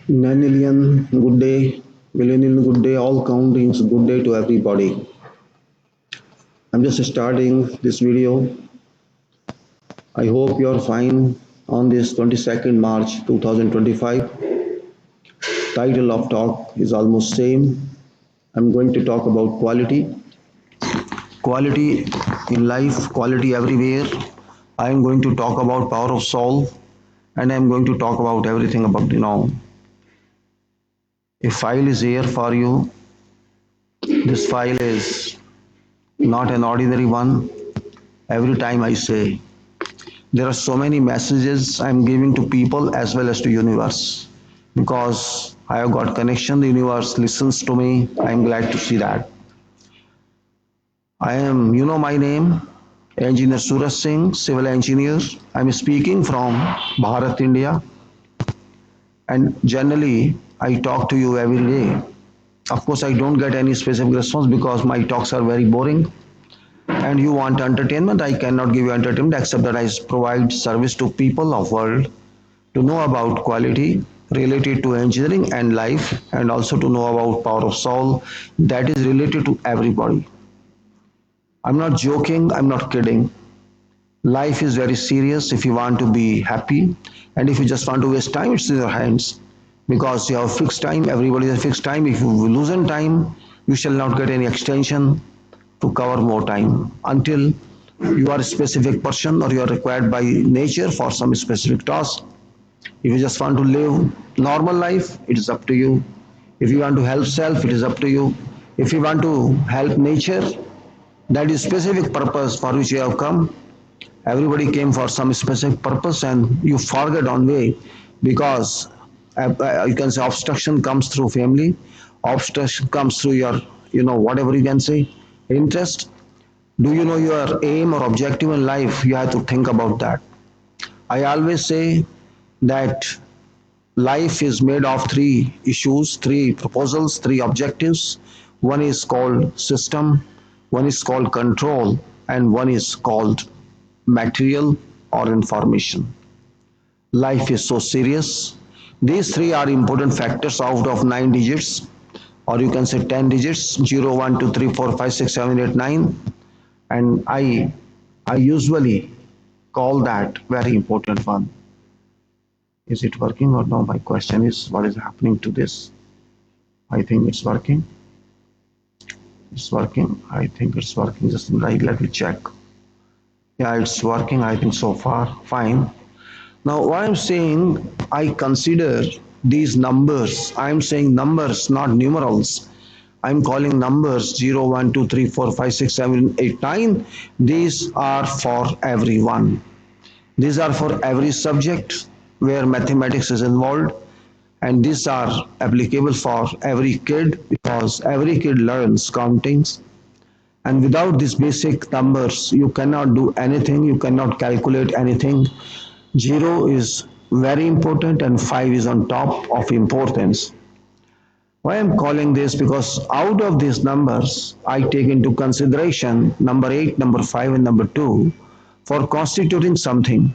Nanillian, good day. Millennial, good day. All countings, good day to everybody. I'm just starting this video. I hope you're fine on this 22nd March 2025. Title of talk is almost same. I'm going to talk about quality. Quality in life, quality everywhere. I am going to talk about power of soul, and I'm going to talk about everything about a file is here for you. This file is not an ordinary one. Every time I say, there are so many messages I'm giving to people as well as to universe, because I have got connection. The universe listens to me. I'm glad to see that. I am, my name, Engineer Suraj Singh, civil engineer. I'm speaking from Bharat, India, and generally I talk to you every day. Of course, I don't get any specific response because my talks are very boring. And you want entertainment, I cannot give you entertainment except that I provide service to people of world to know about quality related to engineering and life, and also to know about power of soul that is related to everybody. I'm not joking, I'm not kidding. Life is very serious. If you want to be happy, and if you just want to waste time, it's in your hands, because you have fixed time. Everybody has fixed time. If you loosen time, you shall not get any extension to cover more time until you are a specific person or you are required by nature for some specific task. If you just want to live normal life, it is up to you. If you want to help self, it is up to you. If you want to help nature, that is specific purpose for which you have come. Everybody came for some specific purpose, and you forget on way, because you can say obstruction comes through family, obstruction comes through your, whatever you can say, interest. Do you know your aim or objective in life? You have to think about that. I always say that life is made of three issues, three proposals, three objectives. One is called system, one is called control, and one is called material or information. Life is so serious. These three are important factors out of 9 digits, or you can say 10 digits, 0, 1, 2, 3, 4, 5, 6, 7, 8, 9. And I usually call that very important one. Is it working or no? My question is, what is happening to this? I think it's working. It's working. I think it's working. Just right, let me check. Yeah, it's working. I think so far fine. Now, what I'm saying, I consider these numbers. I'm saying numbers, not numerals. I'm calling numbers 0, 1, 2, 3, 4, 5, 6, 7, 8, 9. These are for everyone. These are for every subject where mathematics is involved, and these are applicable for every kid, because every kid learns countings. And without these basic numbers, you cannot do anything, you cannot calculate anything. 0 is very important and 5 is on top of importance. Why I'm calling this? Because out of these numbers, I take into consideration number 8, number 5, and number 2 for constituting something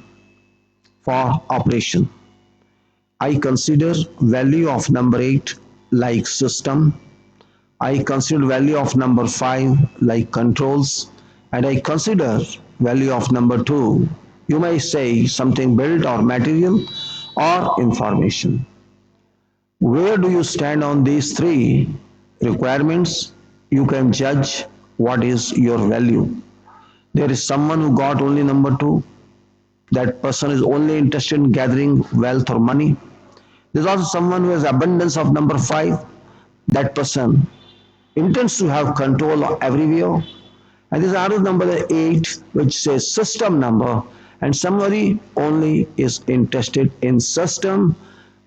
for operation. I consider value of number 8 like system. I consider value of number 5 like controls, and I consider value of number 2, you may say something built or material or information. Where do you stand on these three requirements? You can judge what is your value. There is someone who got only number 2. That person is only interested in gathering wealth or money. There's also someone who has abundance of number 5. That person intends to have control everywhere. And there's another number 8, which says system number, and somebody only is interested in system.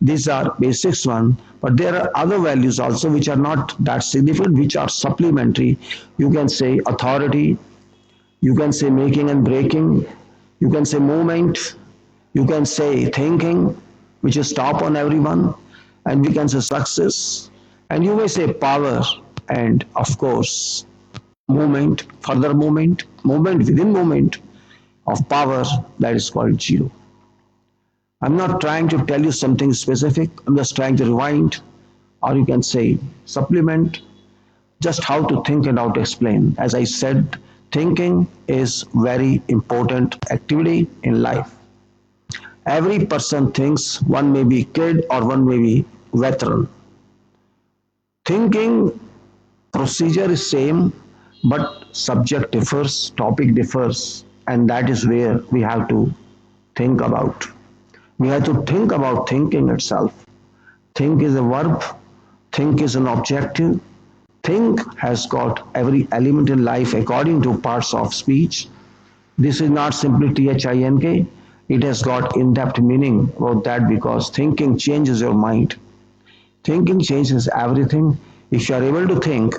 These are basics one, but there are other values also which are not that significant, which are supplementary. You can say authority, you can say making and breaking, you can say movement, you can say thinking, which is top on everyone, and we can say success, and you may say power, and of course movement, further movement within movement of power, that is called 0. I'm not trying to tell you something specific. I'm just trying to rewind, or you can say supplement, just how to think and how to explain. As I said, thinking is very important activity in life. Every person thinks, one may be kid or one may be veteran. Thinking procedure is same, but subject differs, topic differs, and that is where we have to think about. We have to think about thinking itself. Think is a verb, think is an objective, think has got every element in life according to parts of speech. This is not simply THINK, it has got in-depth meaning about that because thinking changes your mind. Thinking changes everything. If you are able to think,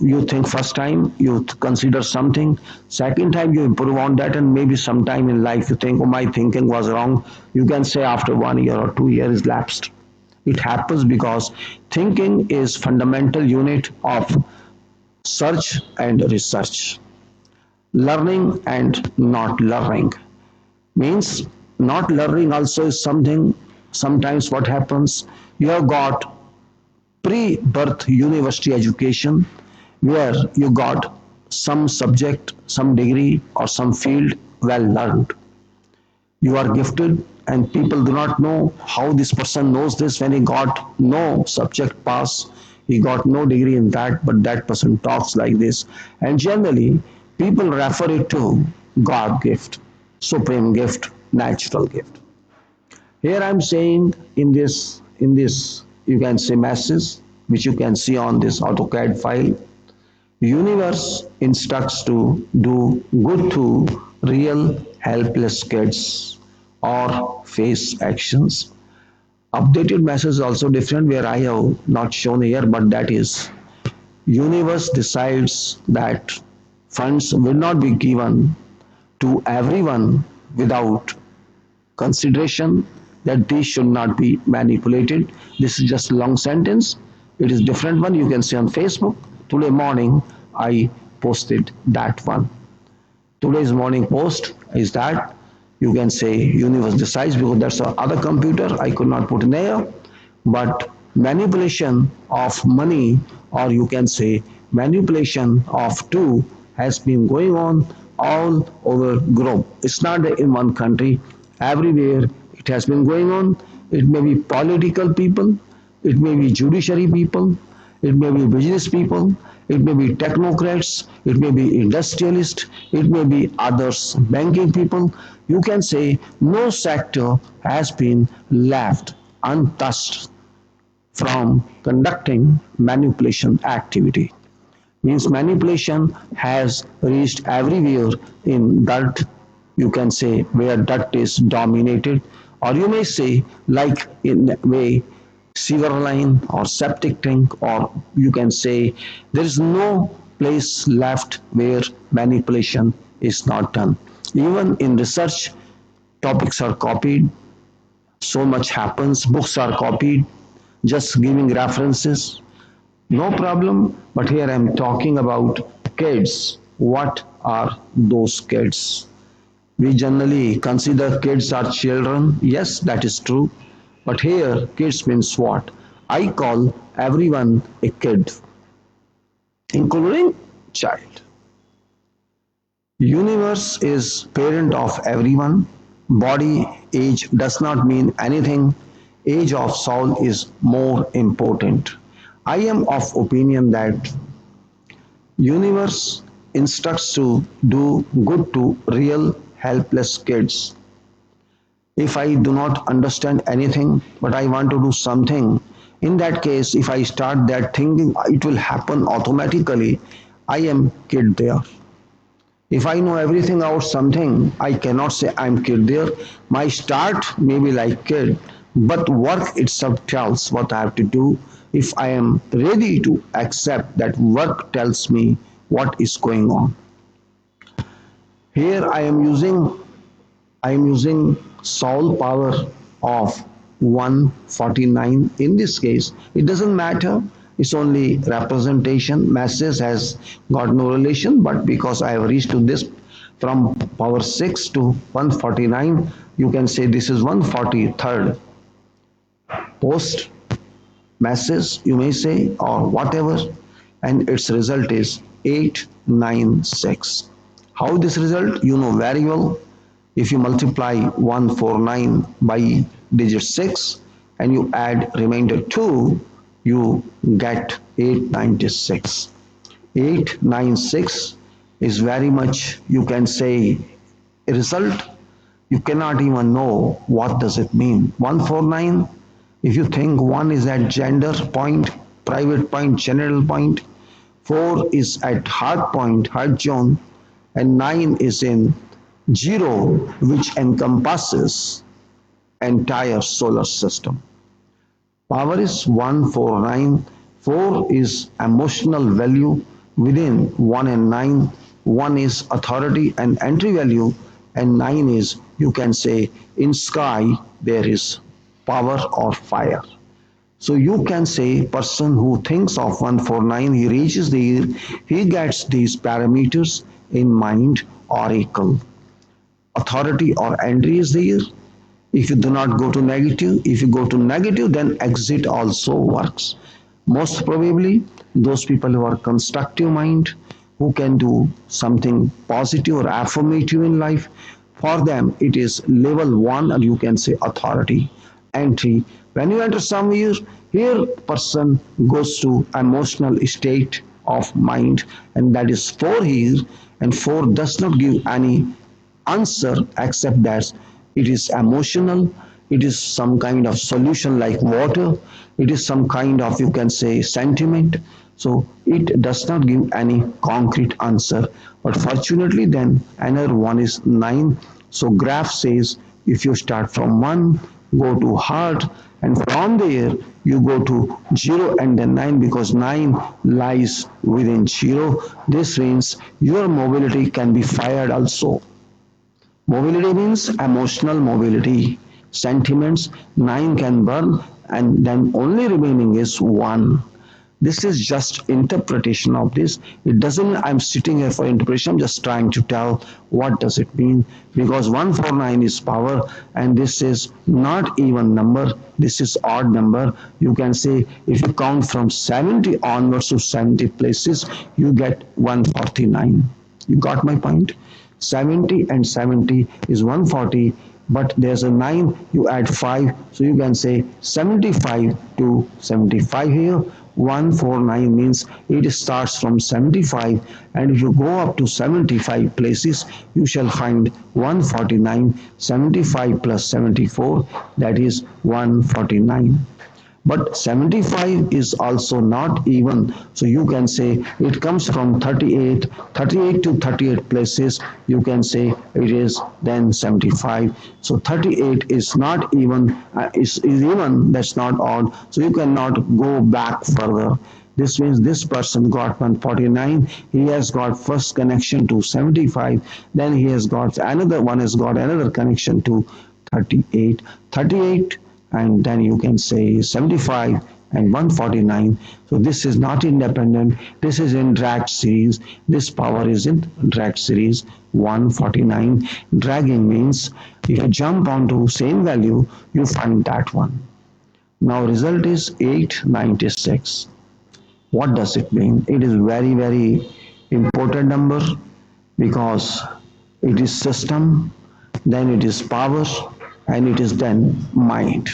you think first time, you consider something, second time you improve on that, and maybe sometime in life you think, oh, my thinking was wrong. You can say after 1 year or 2 years lapsed. It happens because thinking is fundamental unit of search and research. Learning and not learning means not learning also is something. Sometimes what happens, you have got pre-birth university education where you got some subject, some degree or some field well learned. You are gifted and people do not know how this person knows this when he got no subject pass, he got no degree in that, but that person talks like this. And generally, people refer it to God gift, supreme gift, natural gift. Here I'm saying in this you can say message which you can see on this AutoCAD file. Universe instructs to do good to real helpless kids or face actions. Updated message is also different where I have not shown here, but that is universe decides that funds will not be given to everyone without consideration, that these should not be manipulated. This is just a long sentence. It is different one. You can see on Facebook. Today morning I posted that one. Today's morning post is that you can say universe decides because that's the other computer I could not put in there. But manipulation of money, or you can say manipulation of two, has been going on all over globe. It's not in one country. Everywhere it has been going on. It may be political people, it may be judiciary people, it may be business people, it may be technocrats, it may be industrialists, it may be others, banking people. You can say no sector has been left untouched from conducting manipulation activity. Means manipulation has reached everywhere in dirt, you can say where dirt is dominated, or you may say like in a way sewer line or septic tank, or you can say there is no place left where manipulation is not done. Even in research, topics are copied, so much happens, books are copied, just giving references, no problem. But here I'm talking about kids. What are those kids? We generally consider kids are children. Yes, that is true. But here, kids means what? I call everyone a kid, including child. Universe is parent of everyone. Body age does not mean anything. Age of soul is more important. I am of opinion that universe instructs to do good to real helpless kids. If I do not understand anything but I want to do something, in that case if I start that thinking it will happen automatically. I am kid there. If I know everything about something, I cannot say I'm kid there. My start may be like kid, but work itself tells what I have to do. If I am ready to accept that work tells me what is going on. Here I am using soul power of 149. In this case, it doesn't matter. It's only representation. Message has got no relation, but because I have reached to this from power 6 to 149, you can say this is 143rd post message, you may say, or whatever, and its result is 896. How this result? You know very well. If you multiply 149 by digit 6 and you add remainder 2, you get 896. 896 is very much, you can say, a result. You cannot even know what does it mean. 149, if you think 1 is at gender point, private point, general point, 4 is at heart point, heart zone, and 9 is in 0, which encompasses entire solar system. Power is 149. 4 is emotional value within 1 and 9. 1 is authority and entry value, and 9 is, you can say, in sky there is power or fire. So you can say person who thinks of 149, he reaches there, he gets these parameters in mind. Oracle, authority or entry is there. If you do not go to negative, if you go to negative, then exit also works. Most probably, those people who are constructive mind, who can do something positive or affirmative in life, for them it is level 1, or you can say authority. Entry, when you enter somewhere, here person goes to emotional state of mind, and that is 4 here, and 4 does not give any answer except that it is emotional, it is some kind of solution like water, it is some kind of, you can say, sentiment. So it does not give any concrete answer. But fortunately, then another one is 9. So graph says if you start from 1, go to heart, and from there you go to 0 and then 9, because 9 lies within 0. This means your mobility can be fired also. Mobility means emotional mobility. Sentiments, 9 can burn, and then only remaining is 1. This is just interpretation of this. It doesn't mean I'm sitting here for interpretation. I'm just trying to tell what does it mean, because 149 is power, and this is not even number. This is odd number. You can say if you count from 70 onwards to 70 places, you get 149. You got my point? 70 and 70 is 140, but there's a 9, you add 5, so you can say 75 to 75 here. 149 means it starts from 75, and if you go up to 75 places, you shall find 149. 75 plus 74, that is 149. But 75 is also not even, so you can say it comes from 38 to 38 places, you can say it is then 75. So 38 is not even, is even, that's not odd, so you cannot go back further. This means this person got 149, he has got first connection to 75, then he has got another one, has got another connection to 38, and then you can say 75 and 149. So this is not independent, this is in drag series. This power is in drag series 149. Dragging means if you jump onto same value, you find that one. Now result is 896. What does it mean? It is very, very important number, because it is system, then it is power, and it is then mind.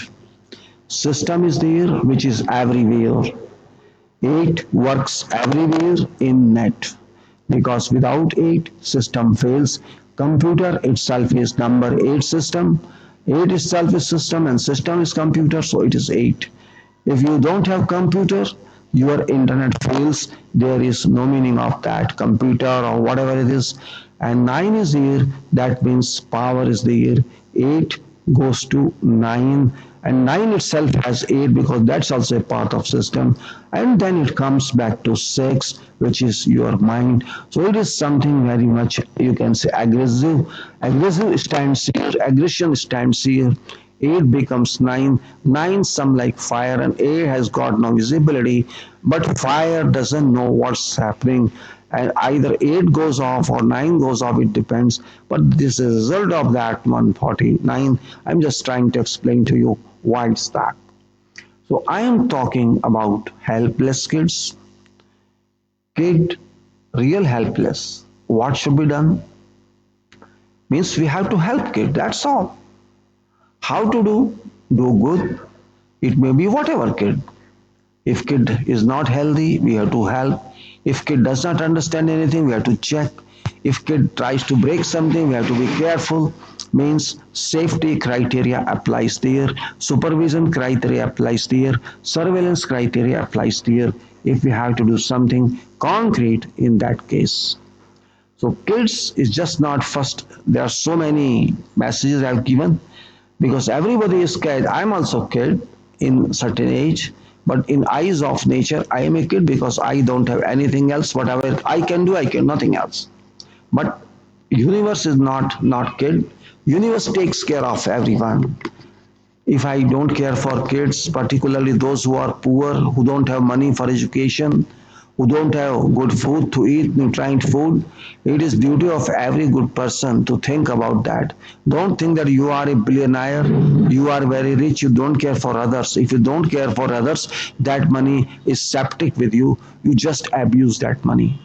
System is there, which is everywhere. 8 works everywhere in net, because without 8, system fails. Computer itself is number 8 system. 8 itself is system, and system is computer, so it is 8. If you don't have computer, your internet fails. There is no meaning of that computer or whatever it is. And 9 is here, that means power is there. 8 goes to 9, and 9 itself has 8, because that's also a part of system, and then it comes back to 6, which is your mind. So it is something very much, you can say, aggressive. Stands here, aggression stands here. 8 becomes 9, 9 some like fire, and 8 has got no visibility, but fire doesn't know what's happening. and either 8 goes off or 9 goes off, it depends. But this is a result of that 149. I'm just trying to explain to you why it's that. So I am talking about helpless kids, kid real helpless. What should be done? Means we have to help kid, that's all. How to do? Do good. It may be whatever kid. If kid is not healthy, we have to help. If kid does not understand anything, we have to check. If kid tries to break something, we have to be careful. Means safety criteria applies there, supervision criteria applies there, surveillance criteria applies there. If we have to do something concrete in that case. So kids is just not first. There are so many messages I've given because everybody is kid. I'm also kid in certain age, but in eyes of nature, I am a kid because I don't have anything else. Whatever I can do, I can nothing else. But universe is not kid. Universe takes care of everyone. If I don't care for kids, particularly those who are poor, who don't have money for education, who don't have good food to eat, nutrient food, it is duty of every good person to think about that. Don't think that you are a billionaire, you are very rich, you don't care for others. If you don't care for others, that money is septic with you. You just abuse that money.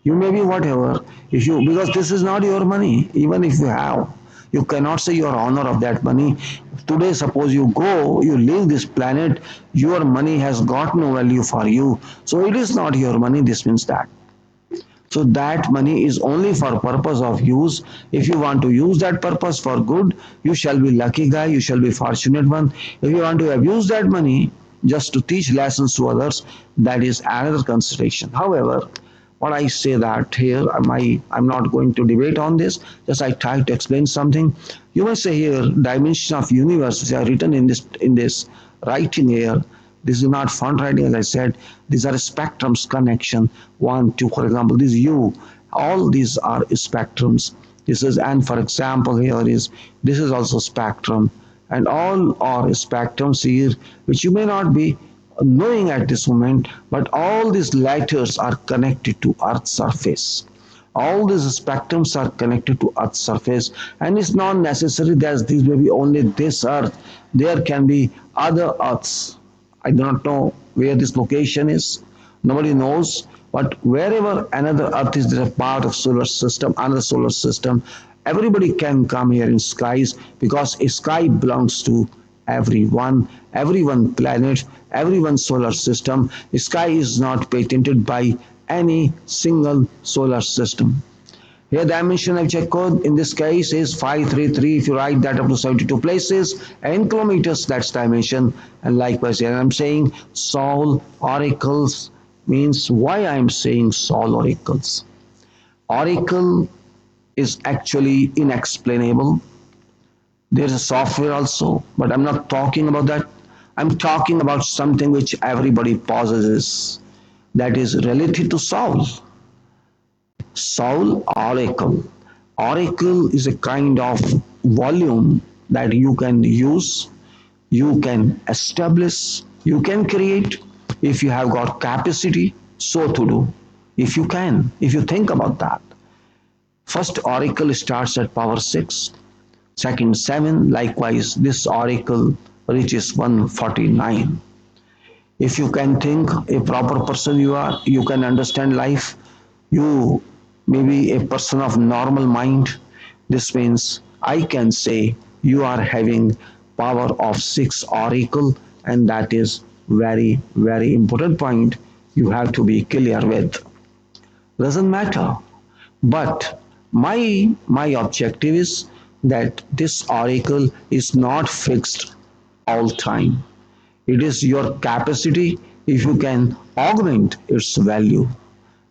You may be whatever, if you because this is not your money, even if you have. You cannot say you are owner of that money. Today, suppose you go, you leave this planet, your money has got no value for you. So it is not your money, this means that. So that money is only for purpose of use. If you want to use that purpose for good, you shall be lucky guy, you shall be fortunate one. If you want to abuse that money just to teach lessons to others, that is another consideration. However, what I say that here, I'm not going to debate on this, just I try to explain something. You may say here, dimension of universe, which are written in this writing here. This is not font writing, as I said. These are spectrums connection. 1, 2, for example, this U. All these are spectrums. This is, and for example, here is, this is also spectrum. And all are spectrums here, which you may not be knowing at this moment, but all these letters are connected to Earth's surface. All these spectrums are connected to Earth's surface, and it's not necessary that this may be only this Earth. There can be other Earths. I do not know where this location is. Nobody knows. But wherever another Earth is, there a part of solar system, another solar system. Everybody can come here in skies because a sky belongs to everyone planet, everyone solar system. The sky is not patented by any single solar system. Here dimension of check code in this case is 533. If you write that up to 72 places and kilometers, that's dimension. And likewise here I'm saying Sol oracles means why I'm saying Sol oracles. Oracle is actually inexplainable. There's a software also, but I'm not talking about that. I'm talking about something which everybody possesses, that is related to Sol. Sol Oracle. Oracle is a kind of volume that you can use, you can establish, you can create if you have got capacity so to do. If you can, if you think about that. First oracle starts at power 6, second 7, likewise this oracle reaches 149. If you can think a proper person you are, you can understand life, you may be a person of normal mind. This means I can say you are having power of 6 oracle, and that is very important point you have to be clear with. Doesn't matter. But my objective is that this oracle is not fixed all time. It is your capacity if you can augment its value,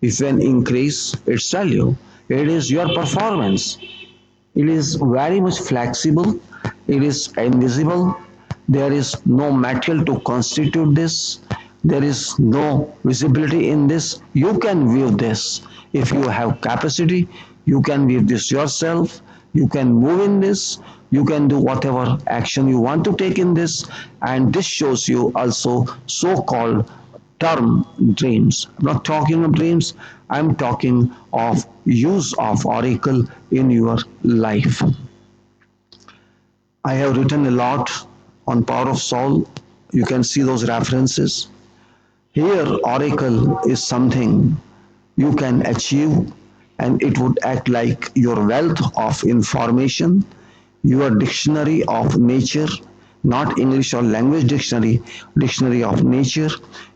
if you can increase its value. It is your performance. It is very much flexible. It is invisible. There is no material to constitute this. There is no visibility in this. You can view this. If you have capacity, you can view this yourself. You can move in this. You can do whatever action you want to take in this. And this shows you also so-called term dreams. I'm not talking of dreams, I'm talking of use of oracle in your life. I have written a lot on Power of Soul. You can see those references. Here, oracle is something you can achieve, and it would act like your wealth of information, your dictionary of nature, not English or language dictionary, dictionary of nature.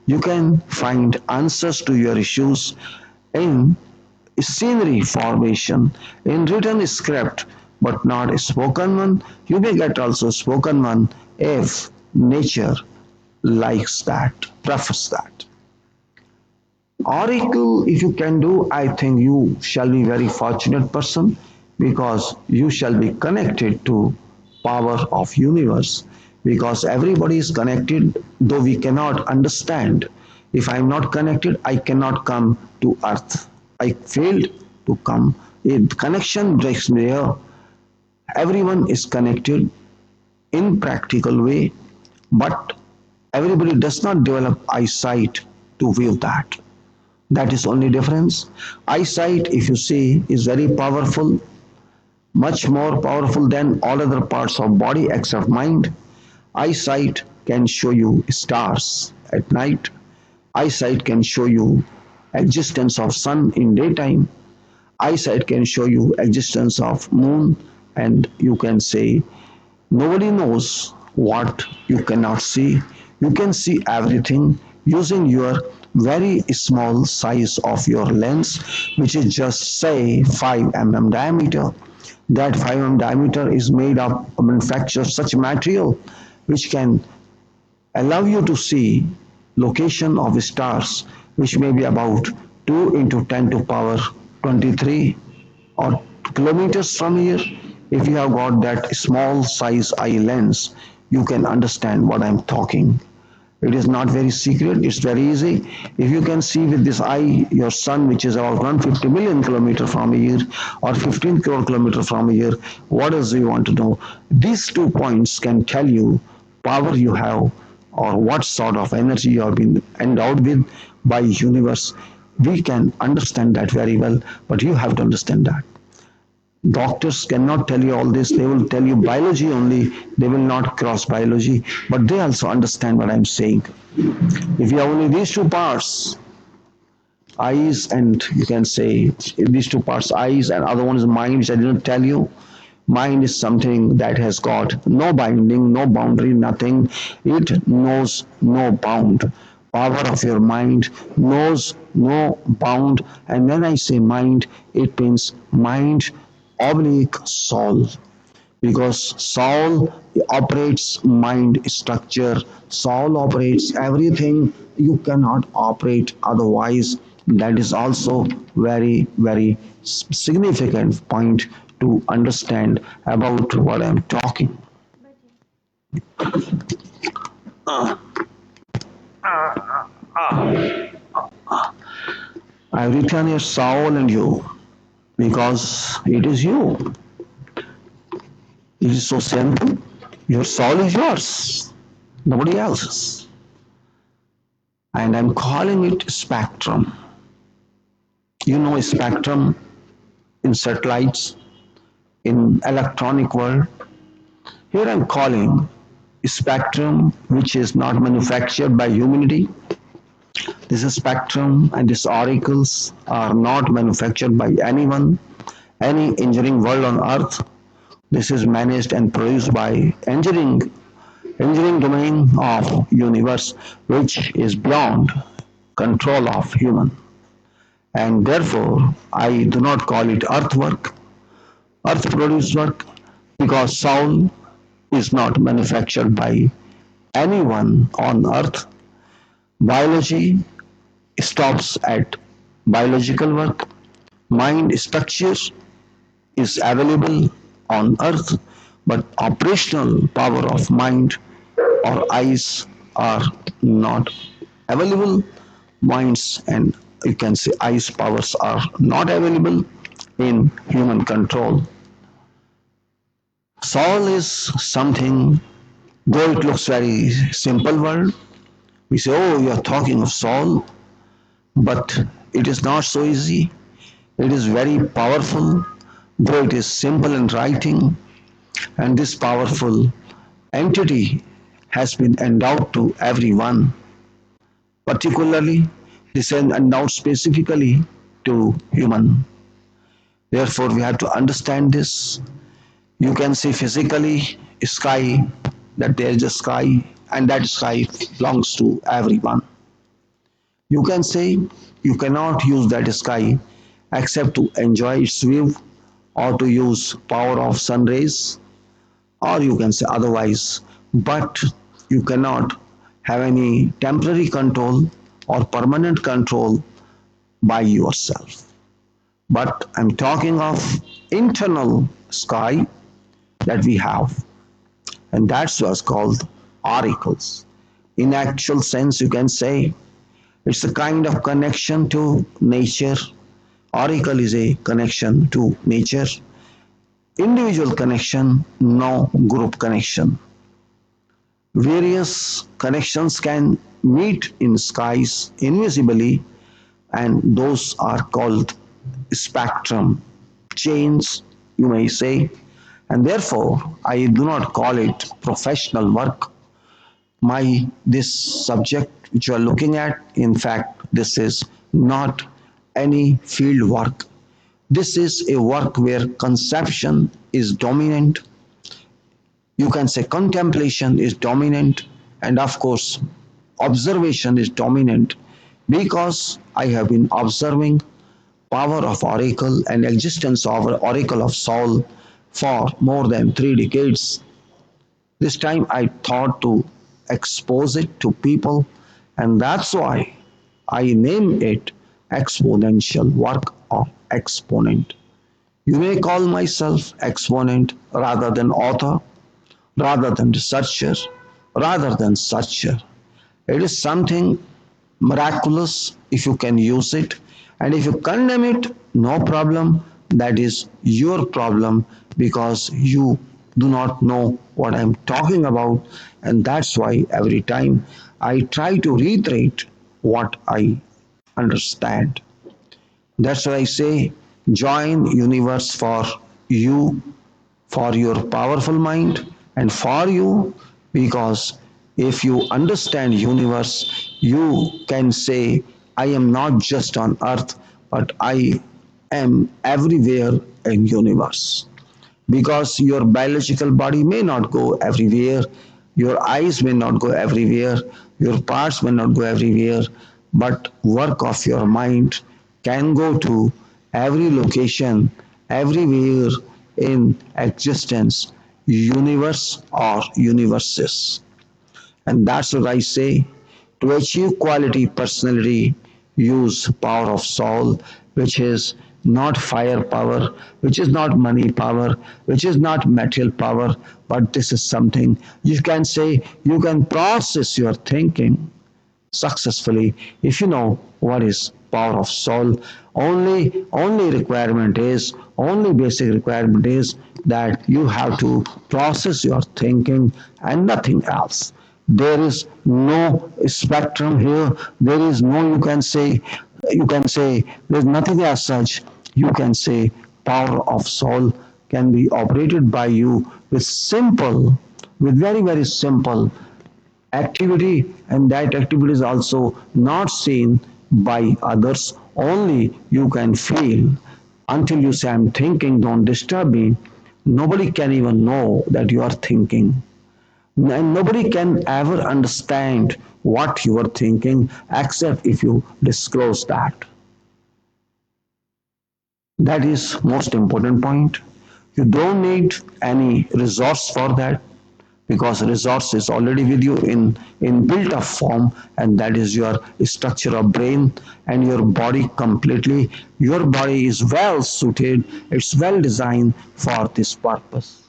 You can find answers to your issues in scenery formation, in written script, but not a spoken one. You may get also spoken one if nature likes that, prefers that. Oracle, if you can do, I think you shall be very fortunate person because you shall be connected to power of universe because everybody is connected though we cannot understand. If I am not connected, I cannot come to earth. I failed to come. If connection breaks there, everyone is connected in practical way, but everybody does not develop eyesight to view that. That is only difference. Eyesight, if you see, is very powerful, much more powerful than all other parts of body except mind. Eyesight can show you stars at night. Eyesight can show you existence of sun in daytime. Eyesight can show you existence of moon, and you can say nobody knows what you cannot see. You can see everything using your very small size of your lens, which is just say 5 mm diameter. That 5 mm diameter is made up of manufacture such material which can allow you to see location of stars which may be about 2 into 10 to power 23 or kilometers from here. If you have got that small size eye lens, you can understand what I'm talking. It is not very secret, it's very easy. If you can see with this eye your sun, which is about 150 million kilometers from here or 15 crore kilometers from here, what else do you want to know? These 2 points can tell you power you have or what sort of energy you have been endowed with by universe. We can understand that very well, but you have to understand that. Doctors cannot tell you all this. They will tell you biology only. They will not cross biology. But they also understand what I'm saying. If you have only these two parts, eyes and you can say these two parts, eyes and other one is mind, which I didn't tell you. Mind is something that has got no binding, no boundary, nothing. It knows no bound. Power of your mind knows no bound. And when I say mind, it means mind oblique soul because soul operates mind structure, soul operates everything. You cannot operate otherwise. That is also very significant point to understand about what I'm talking. I return your soul and you because it is you. It is so simple. Your soul is yours, nobody else's. And I'm calling it spectrum. You know spectrum in satellites, in electronic world. Here I'm calling spectrum which is not manufactured by humanity. This spectrum and these oracles are not manufactured by anyone, any engineering world on earth. This is managed and produced by engineering domain of universe which is beyond control of human. And therefore I do not call it earthwork, earth produced work, because soul is not manufactured by anyone on earth. Biology stops at biological work. Mind structure is available on earth, but operational power of mind or eyes are not available. Minds and you can say eyes powers are not available in human control. Soul is something, though it looks very simple word, We say, oh, you are talking of Saul, but it is not so easy. It is very powerful, though it is simple in writing, and this powerful entity has been endowed to everyone. Particularly, this is endowed specifically to human. Therefore, we have to understand this. You can see physically sky, that there is a sky, and that sky belongs to everyone. You can say you cannot use that sky except to enjoy its view or to use power of sun rays, or you can say otherwise, but you cannot have any temporary control or permanent control by yourself. But I'm talking of internal sky that we have, and that's what's called oracles. In actual sense, you can say it's a kind of connection to nature. Oracle is a connection to nature. Individual connection, no group connection. Various connections can meet in skies invisibly, and those are called spectrum chains, you may say. And therefore, I do not call it professional work. This subject which you are looking at, in fact, this is not any field work. This is a work where conception is dominant, you can say contemplation is dominant, and of course observation is dominant, because I have been observing power of oracle and existence of oracle of Saul for more than 3 decades. This time I thought to expose it to people, and that's why I name it exponential work or exponent. You may call myself exponent rather than author, rather than researcher, rather than searcher. It is something miraculous if you can use it, and if you condemn it, no problem. That is your problem, because you do not know what I'm talking about, and that's why every time I try to reiterate what I understand. That's why I say join universe you, for your powerful mind, and for you, because if you understand universe, you can say I am not just on earth, but I am everywhere in universe. Because your biological body may not go everywhere, your eyes may not go everywhere, your parts may not go everywhere, but work of your mind can go to every location, everywhere in existence, universe or universes. And that's what I say. To achieve quality personality, use power of soul, which is not fire power, which is not money power, which is not material power, but this is something you can say you can process your thinking successfully if you know what is power of soul. Only basic requirement is that you have to process your thinking and nothing else. There is no spectrum here, there is no, you can say there's nothing as such. You can say power of soul can be operated by you with very simple activity, and that activity is also not seen by others, only you can feel. Until you say I'm thinking, don't disturb me, nobody can even know that you are thinking, and nobody can ever understand what you are thinking except if you disclose that. That is most important point. You don't need any resource for that, because resource is already with you in built up form, and that is your structure of brain and your body completely. Your body is well suited, it's well designed for this purpose.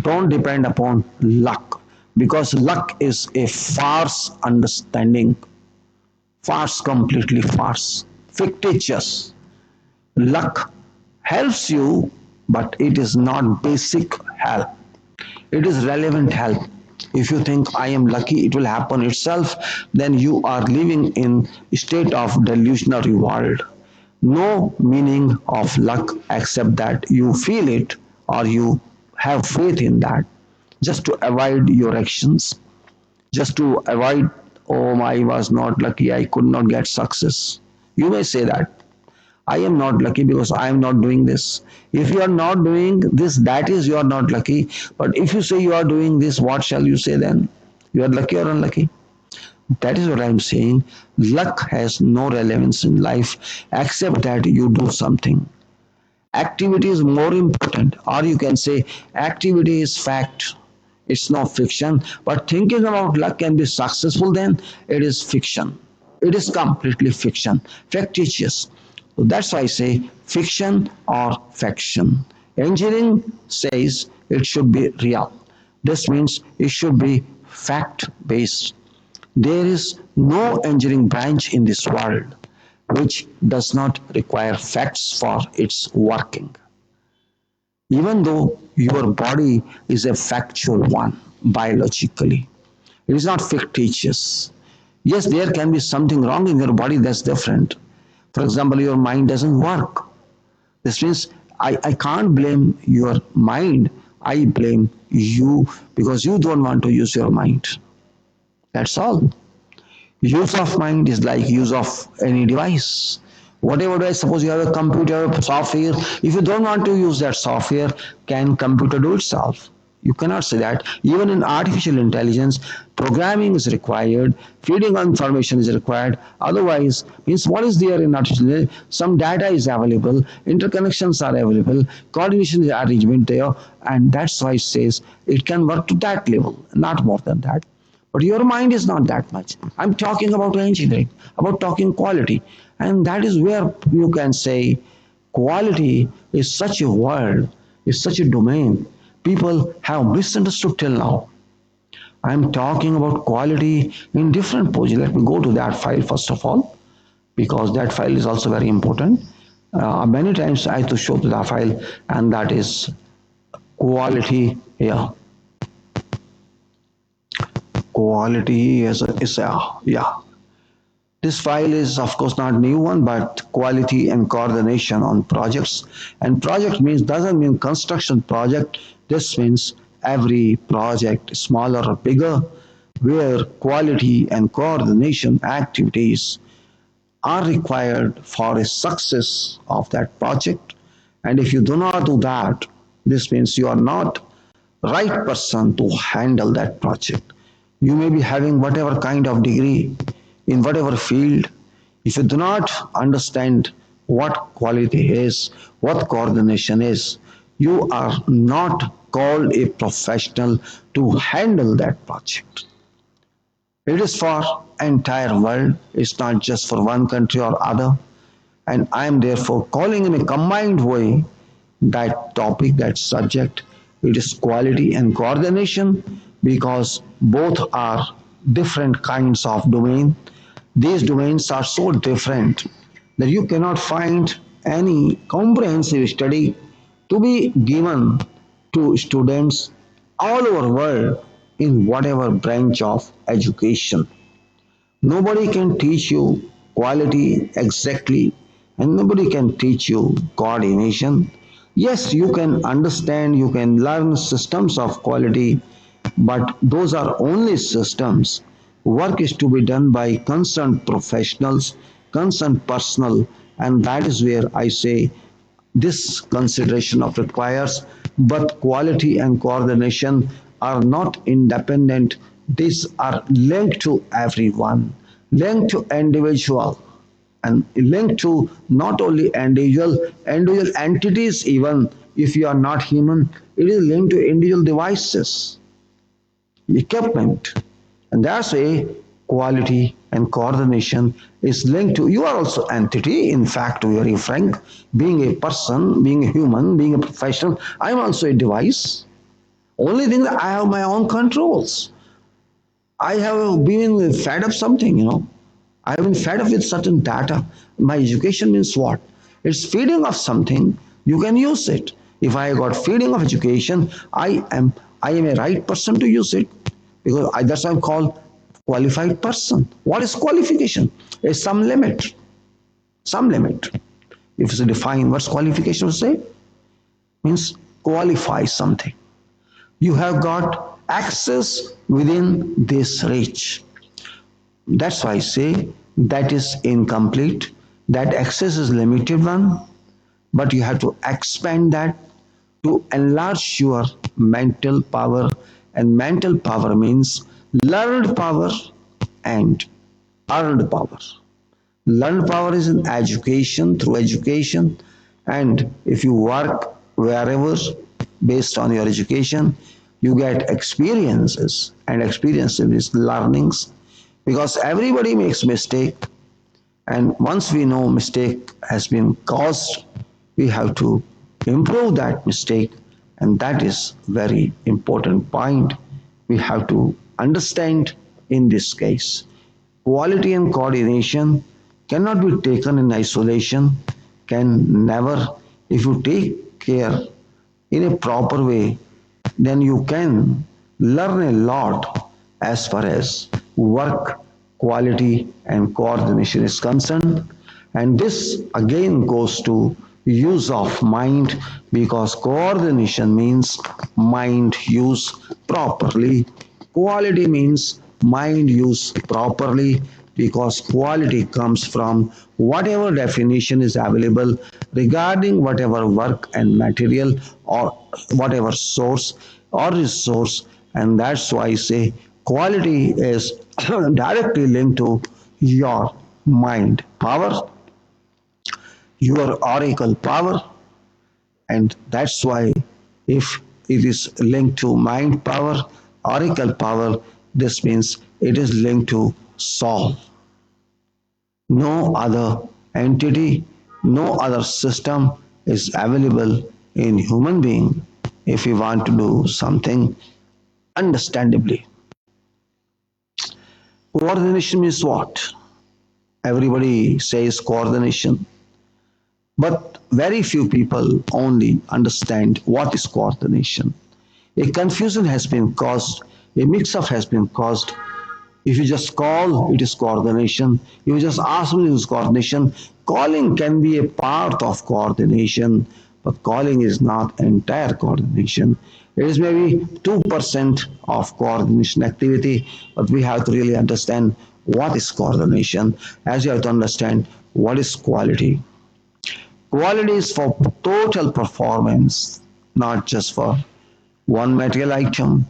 Don't depend upon luck, because luck is a farce understanding, farce, completely farce, fictitious. Luck helps you, but it is not basic help, it is relevant help. If you think I am lucky, it will happen itself, then you are living in a state of delusional world. No meaning of luck except that you feel it or you have faith in that, just to avoid your actions, just to avoid, oh, I was not lucky, I could not get success. You may say that I am not lucky because I am not doing this. If you are not doing this, that is you are not lucky. But if you say you are doing this, what shall you say then? You are lucky or unlucky? That is what I am saying. Luck has no relevance in life except that you do something. Activity is more important, or you can say activity is fact. It's not fiction. But thinking about luck can be successful, then it is fiction. It is completely fiction, factitious. So that's why I say fiction or faction. Engineering says it should be real. This means it should be fact based. There is no engineering branch in this world which does not require facts for its working. Even though your body is a factual one biologically, it is not fictitious. Yes, there can be something wrong in your body, that's different. For example, your mind doesn't work. This means I can't blame your mind. I blame you because you don't want to use your mind. That's all. Use of mind is like use of any device. Whatever device, suppose you have a computer software, if you don't want to use that software, can computer do itself? You cannot say that. Even in artificial intelligence, programming is required, feeding information is required. Otherwise, means what is there in artificial intelligence? Some data is available, interconnections are available, coordination is arrangement there, and that's why it says it can work to that level, not more than that. But your mind is not that much. I'm talking about engineering, about talking quality. And that is where you can say quality is such a word, is such a domain. People have misunderstood till now. I'm talking about quality in different positions. Let me go to that file first of all, because that file is also very important. Many times I have to show to the file, and that is quality here. Quality yeah. This file is of course not new one, but quality and coordination on projects. And project means doesn't mean construction project. This means every project, smaller or bigger, where quality and coordination activities are required for a success of that project. And if you do not do that, this means you are not right person to handle that project. You may be having whatever kind of degree in whatever field. If you do not understand what quality is, what coordination is, you are not called a professional to handle that project. It is for entire world. It's not just for one country or other. And I am therefore calling in a combined way that topic, that subject. It is quality and coordination because both are different kinds of domain. These domains are so different that you cannot find any comprehensive study to be given to students all over the world in whatever branch of education. Nobody can teach you quality exactly, and nobody can teach you coordination. Yes, you can understand, you can learn systems of quality, but those are only systems. Work is to be done by concerned professionals, concerned personnel, and that is where I say this consideration of requires, but quality and coordination are not independent. These are linked to everyone, linked to individual, and linked to not only individual entities. Even if you are not human, it is linked to individual devices, equipment, and that's a quality and coordination is linked to you are also entity. In fact, to be very frank, being a person, being a human, being a professional, I'm also a device. Only thing that I have my own controls. I have been fed up something. I have been fed up with certain data. My education means what? It's feeding of something. You can use it. If I got feeding of education, I am a right person to use it. because that's why I'm called qualified person. What is qualification? It's some limit. Some limit. If you define what's qualification, say means qualify something. You have got access within this reach. That's why I say that is incomplete. That access is limited one, but you have to expand that to enlarge your mental power. And mental power means learned power and earned power. Learned power is in education, through education, and if you work wherever based on your education, you get experiences, and experiences is learnings, because everybody makes mistake, and once we know mistake has been caused, we have to improve that mistake, and that is very important point we have to understand in this case. Quality and coordination cannot be taken in isolation, can never. If you take care in a proper way, then you can learn a lot as far as work quality and coordination is concerned. And this again goes to use of mind, because coordination means mind use properly. Quality means mind use properly, because quality comes from whatever definition is available regarding whatever work and material or whatever source or resource. And that's why I say quality is directly linked to your mind power, your oracle power, and that's why if it is linked to mind power, oracle power, this means it is linked to soul. No other entity, no other system is available in human being if we want to do something understandably. Coordination means what? Everybody says coordination, but very few people only understand what is coordination. A confusion has been caused, a mix-up has been caused. If you just call, it is coordination. If you just ask me, it is coordination. Calling can be a part of coordination, but calling is not entire coordination. It is maybe 2% of coordination activity, but we have to really understand what is coordination, as you have to understand what is quality. Quality is for total performance, not just for one material item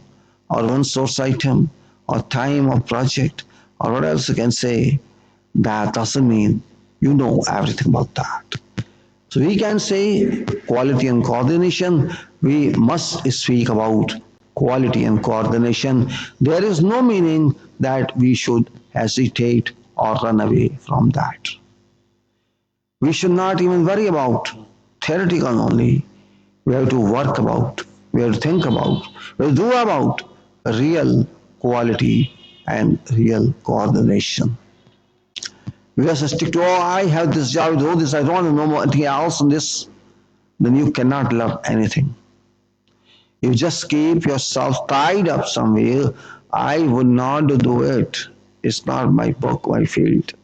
or one source item or time or project or what else you can say. That doesn't mean you know everything about that. So we can say quality and coordination. We must speak about quality and coordination. There is no meaning that we should hesitate or run away from that. We should not even worry about theoretical only. We have to work about, we have to think about, we have to do about real quality and real coordination. We just stick to, oh, I have this job, I do this, I don't want to know anything else on this, then you cannot learn anything. You just keep yourself tied up somewhere. I would not do it. It's not my book, my field.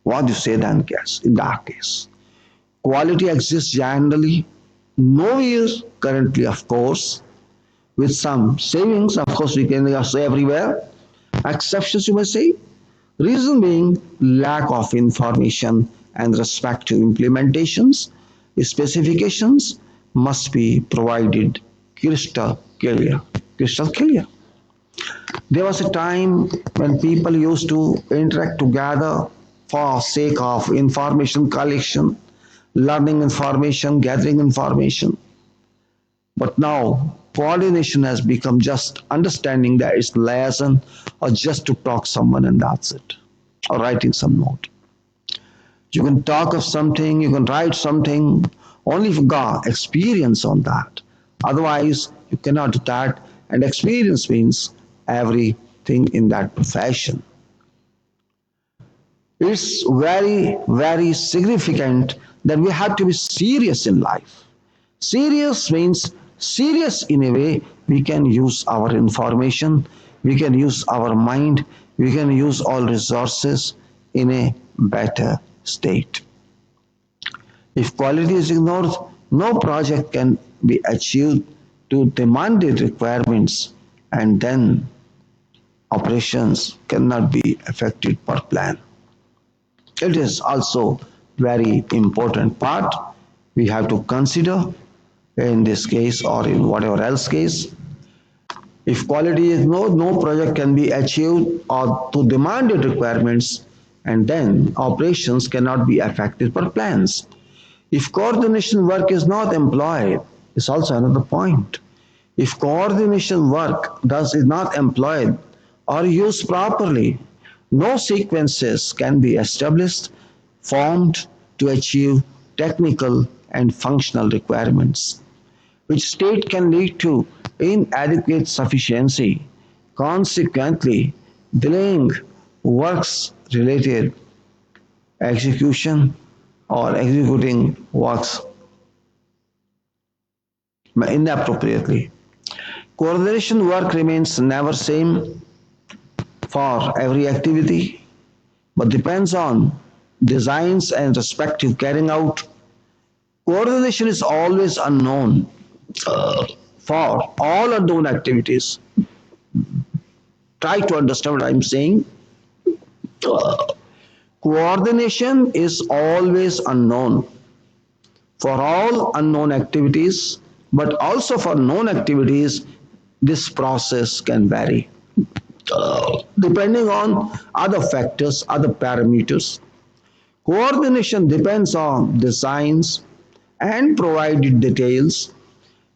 What do you say then, guess, in that case? Quality exists generally, nowhere currently, of course, with some savings, of course, we can say everywhere. Exceptions, you may say. Reason being lack of information and respective implementations. Specifications must be provided crystal clear. Crystal clear. There was a time when people used to interact together for sake of information collection, learning information, gathering information. But now coordination has become just understanding that it's lesson or just to talk someone and that's it. Or writing some note. You can talk of something, you can write something, only if you got experience on that. Otherwise, you cannot do that. And experience means everything in that profession. It's very, very significant that we have to be serious in life. Serious means serious in a way we can use our information, we can use our mind, we can use all resources in a better state. If quality is ignored, no project can be achieved to demanded requirements, and then operations cannot be affected per plan. It is also very important part we have to consider in this case or in whatever else case. If quality is no project can be achieved or to demanded requirements, and then operations cannot be affected per plans. If coordination work is not employed, is also another point. If coordination work thus is not employed or used properly, no sequences can be established, formed to achieve technical and functional requirements, which state can lead to inadequate sufficiency, consequently delaying works related execution or executing works inappropriately. Coordination work remains never same for every activity, but depends on designs and respective carrying out. Coordination is always unknown for all unknown activities. Try to understand what I'm saying. Coordination is always unknown for all unknown activities, but also for known activities, this process can vary depending on other factors, other parameters. Coordination depends on designs and provided details.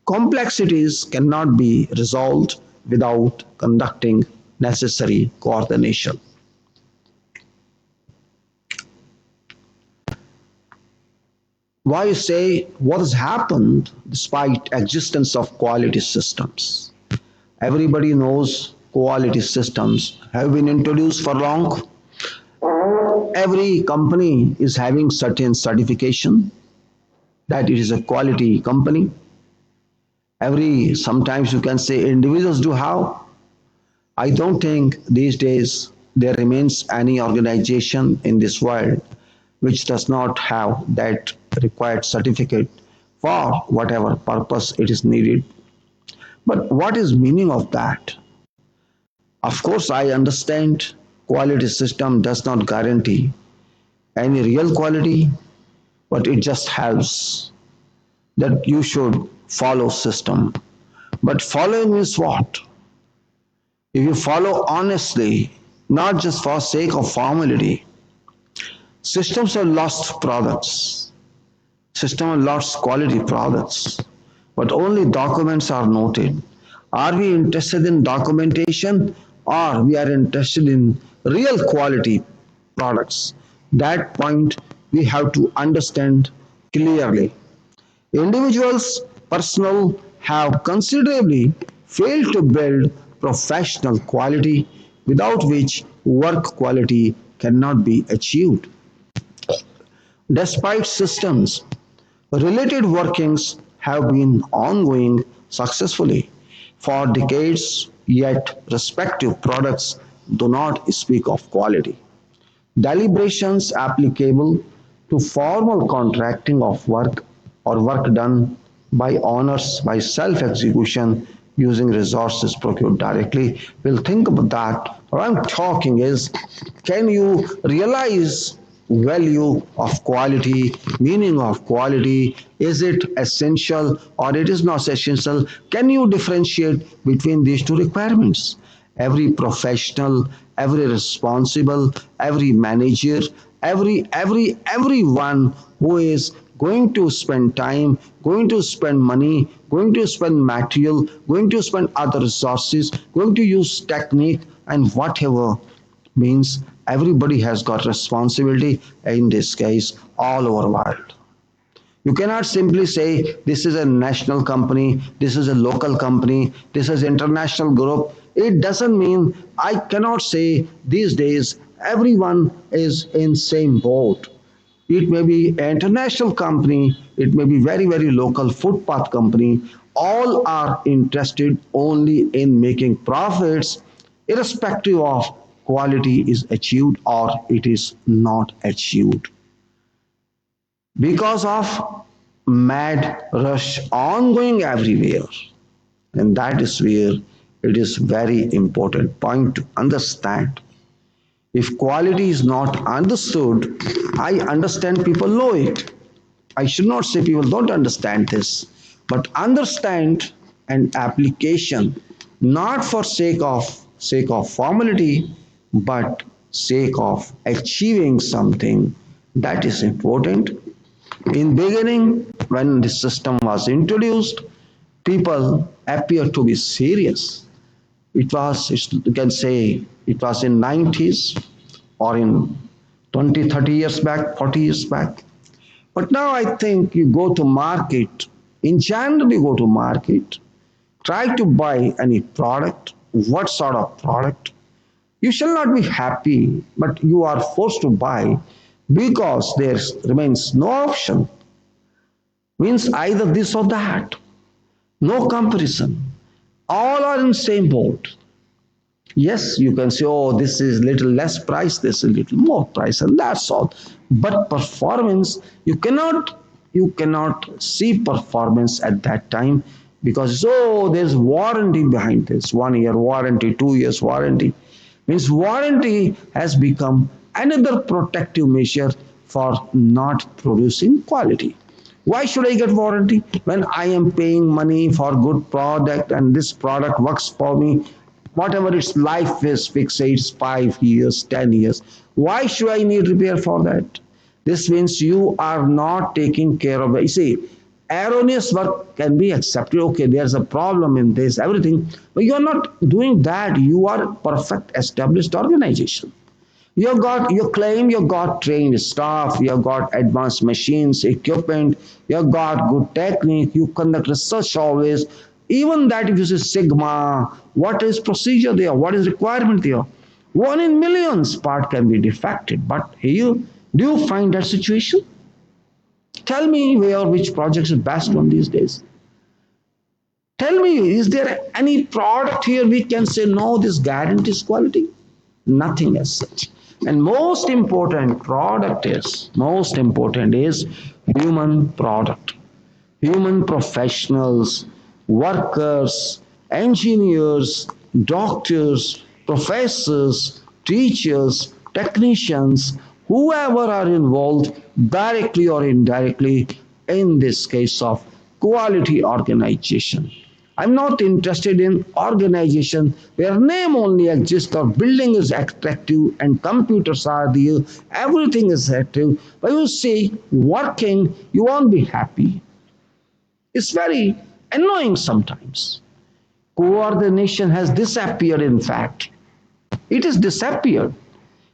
Complexities cannot be resolved without conducting necessary coordination. Why say what has happened despite existence of quality systems? Everybody knows quality systems have been introduced for long. Every company is having certain certification that it is a quality company. Sometimes you can say individuals do have. I don't think these days there remains any organization in this world which does not have that required certificate for whatever purpose it is needed. But what is meaning of that? Of course, I understand quality system does not guarantee any real quality, but it just helps that you should follow system. But following means what? If you follow honestly, not just for sake of formality, systems have lost products. System have lost quality products, but only documents are noted. Are we interested in documentation or we are interested in real quality products? That point we have to understand clearly. Individuals, personnel have considerably failed to build professional quality without which work quality cannot be achieved. Despite systems, related workings have been ongoing successfully for decades, yet respective products do not speak of quality. Deliberations applicable to formal contracting of work or work done by owners by self-execution using resources procured directly. We'll think about that. What I'm talking is, can you realize value of quality, meaning of quality? Is it essential or it is not essential? Can you differentiate between these two requirements? Every professional, every responsible, every manager, everyone who is going to spend time, going to spend money, going to spend material, going to spend other resources, going to use technique and whatever means, everybody has got responsibility in this case all over the world. You cannot simply say this is a national company, this is a local company, this is international group. It doesn't mean I cannot say these days everyone is in same boat. it may be an international company, it may be very, very local footpath company. All are interested only in making profits, irrespective of quality is achieved or it is not achieved. Because of mad rush ongoing everywhere. And that is where it is very important point to understand. If quality is not understood, I understand people know it. I should not say people don't understand this, but understand an application not for sake of formality, but sake of achieving something that is important. In beginning, when the system was introduced, people appeared to be serious. It was, you can say, it was in 90s or in 20, 30 years back, 40 years back. But now I think you go to market, in general you go to market, try to buy any product, what sort of product, you shall not be happy, but you are forced to buy because there remains no option. Means either this or that. No comparison. All are in same boat. Yes, you can say, oh, this is little less price, this is little more price, and that's all. But performance, you cannot see performance at that time because oh, there's warranty behind this, 1 year warranty, 2 years warranty. Means warranty has become another protective measure for not producing quality. Why should I get warranty when I am paying money for good product and this product works for me? Whatever its life is, fixed, it's 5 years, 10 years. Why should I need repair for that? This means you are not taking care of it. You see, erroneous work can be accepted. Okay, there's a problem in this, everything, but you're not doing that. You are perfect established organization. You claim you got trained staff, you got advanced machines, equipment, you got good technique, you conduct research always. Even that if you say Sigma, what is procedure there? What is requirement there? One in millions part can be defected. But here, do you find that situation? Tell me where which projects is best one these days. Tell me, is there any product here we can say no, this guarantees quality? Nothing as such. And most important is human product, human professionals, workers, engineers, doctors, professors, teachers, technicians, whoever are involved directly or indirectly in this case of quality organization. I'm not interested in organization where name only exists or building is attractive and computers are there, everything is active. But you see working, you won't be happy. It's very annoying sometimes. Coordination has disappeared, in fact. It has disappeared.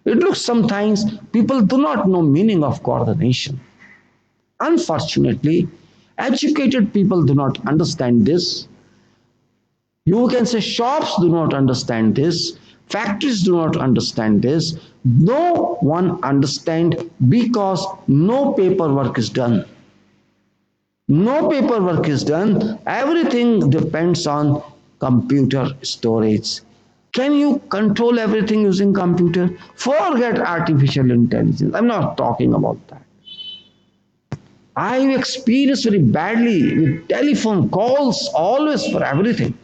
It looks sometimes people do not know meaning of coordination. Unfortunately, educated people do not understand this. You can say shops do not understand this, factories do not understand this. No one understands because no paperwork is done. No paperwork is done. Everything depends on computer storage. Can you control everything using computer? Forget artificial intelligence. I'm not talking about that. I've experienced very badly with telephone calls always for everything.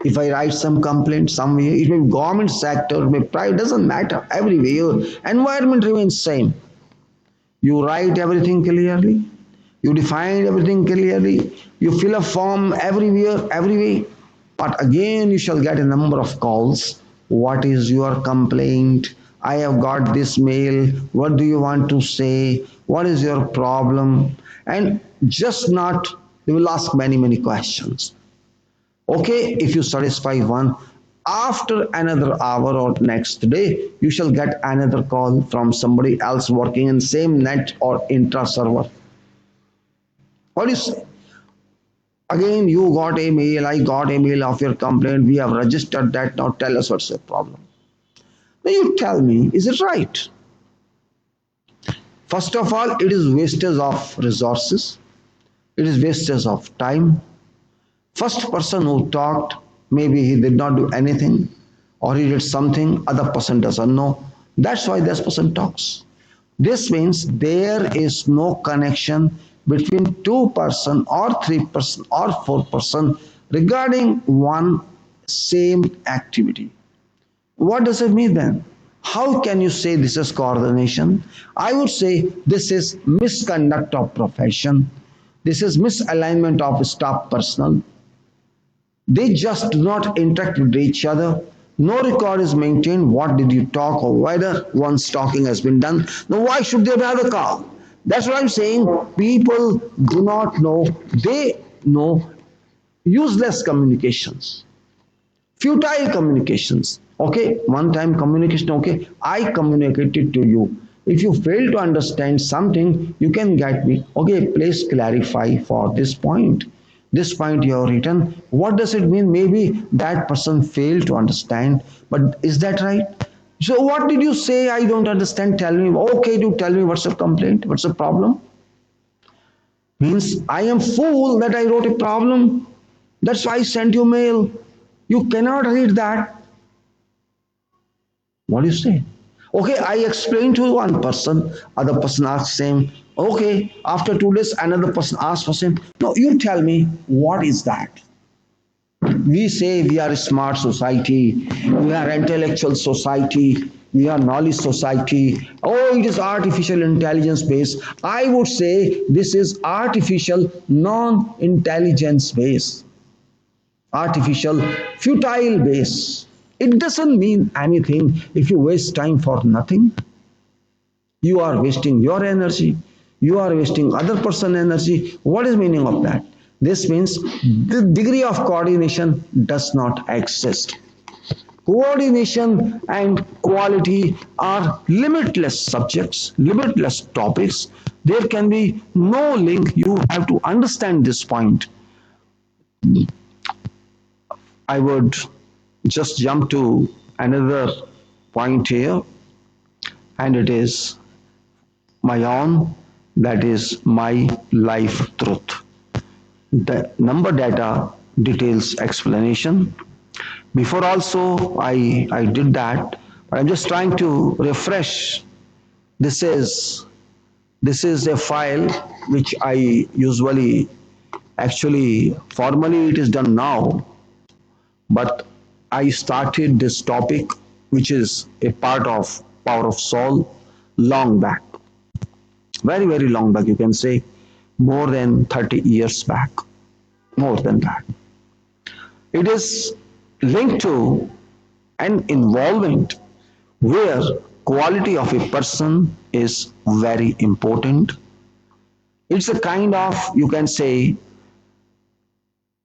If I write some complaint somewhere, it may be government sector, it may be private, doesn't matter. Everywhere, environment remains same. You write everything clearly, you define everything clearly, you fill a form everywhere, every way. But again, you shall get a number of calls. What is your complaint? I have got this mail. What do you want to say? What is your problem? And just not, they will ask many, many questions. Okay, if you satisfy one, after another hour or next day, you shall get another call from somebody else working in same net or intra server. What is again? You got a mail, I got a mail of your complaint. We have registered that. Now tell us what's your problem. Now you tell me, is it right? First of all, it is wastage of resources. It is wastage of time. First person who talked, maybe he did not do anything or he did something other person doesn't know. That's why this person talks. This means there is no connection between two-person or three-person or four-person regarding one same activity. What does it mean then? How can you say this is coordination? I would say this is misconduct of profession. This is misalignment of staff personnel. They just do not interact with each other. No record is maintained. What did you talk or whether one's talking has been done. Now, why should they have a call? That's what I'm saying. People do not know. They know useless communications, futile communications. Okay, one time communication. Okay, I communicated to you. If you fail to understand something, you can get me. Okay, please clarify for this point. This point you have written. What does it mean? Maybe that person failed to understand, but is that right? So what did you say? I don't understand. Tell me. Okay, do tell me what's the complaint? What's the problem? Means I am fool that I wrote a problem. That's why I sent you mail. You cannot read that. What do you say? Okay, I explained to one person, other person asks same. Okay, after 2 days, another person asks for same. No, you tell me, what is that? We say we are a smart society, we are intellectual society, we are knowledge society. Oh, it is artificial intelligence based. I would say this is artificial non-intelligence based, artificial futile base. It doesn't mean anything if you waste time for nothing. You are wasting your energy. You are wasting other person energy. What is meaning of that? This means the degree of coordination does not exist. Coordination and quality are limitless subjects, limitless topics. There can be no link. You have to understand this point. I would just jump to another point here, and it is my own, that is my life truth. The number data details explanation. Before also I did that, but I'm just trying to refresh. This is a file which I usually, actually formally it is done now, but I started this topic, which is a part of Power of Soul, long back. Very, very long back, you can say, more than 30 years back, more than that. It is linked to an involvement where quality of a person is very important. It's a kind of, you can say,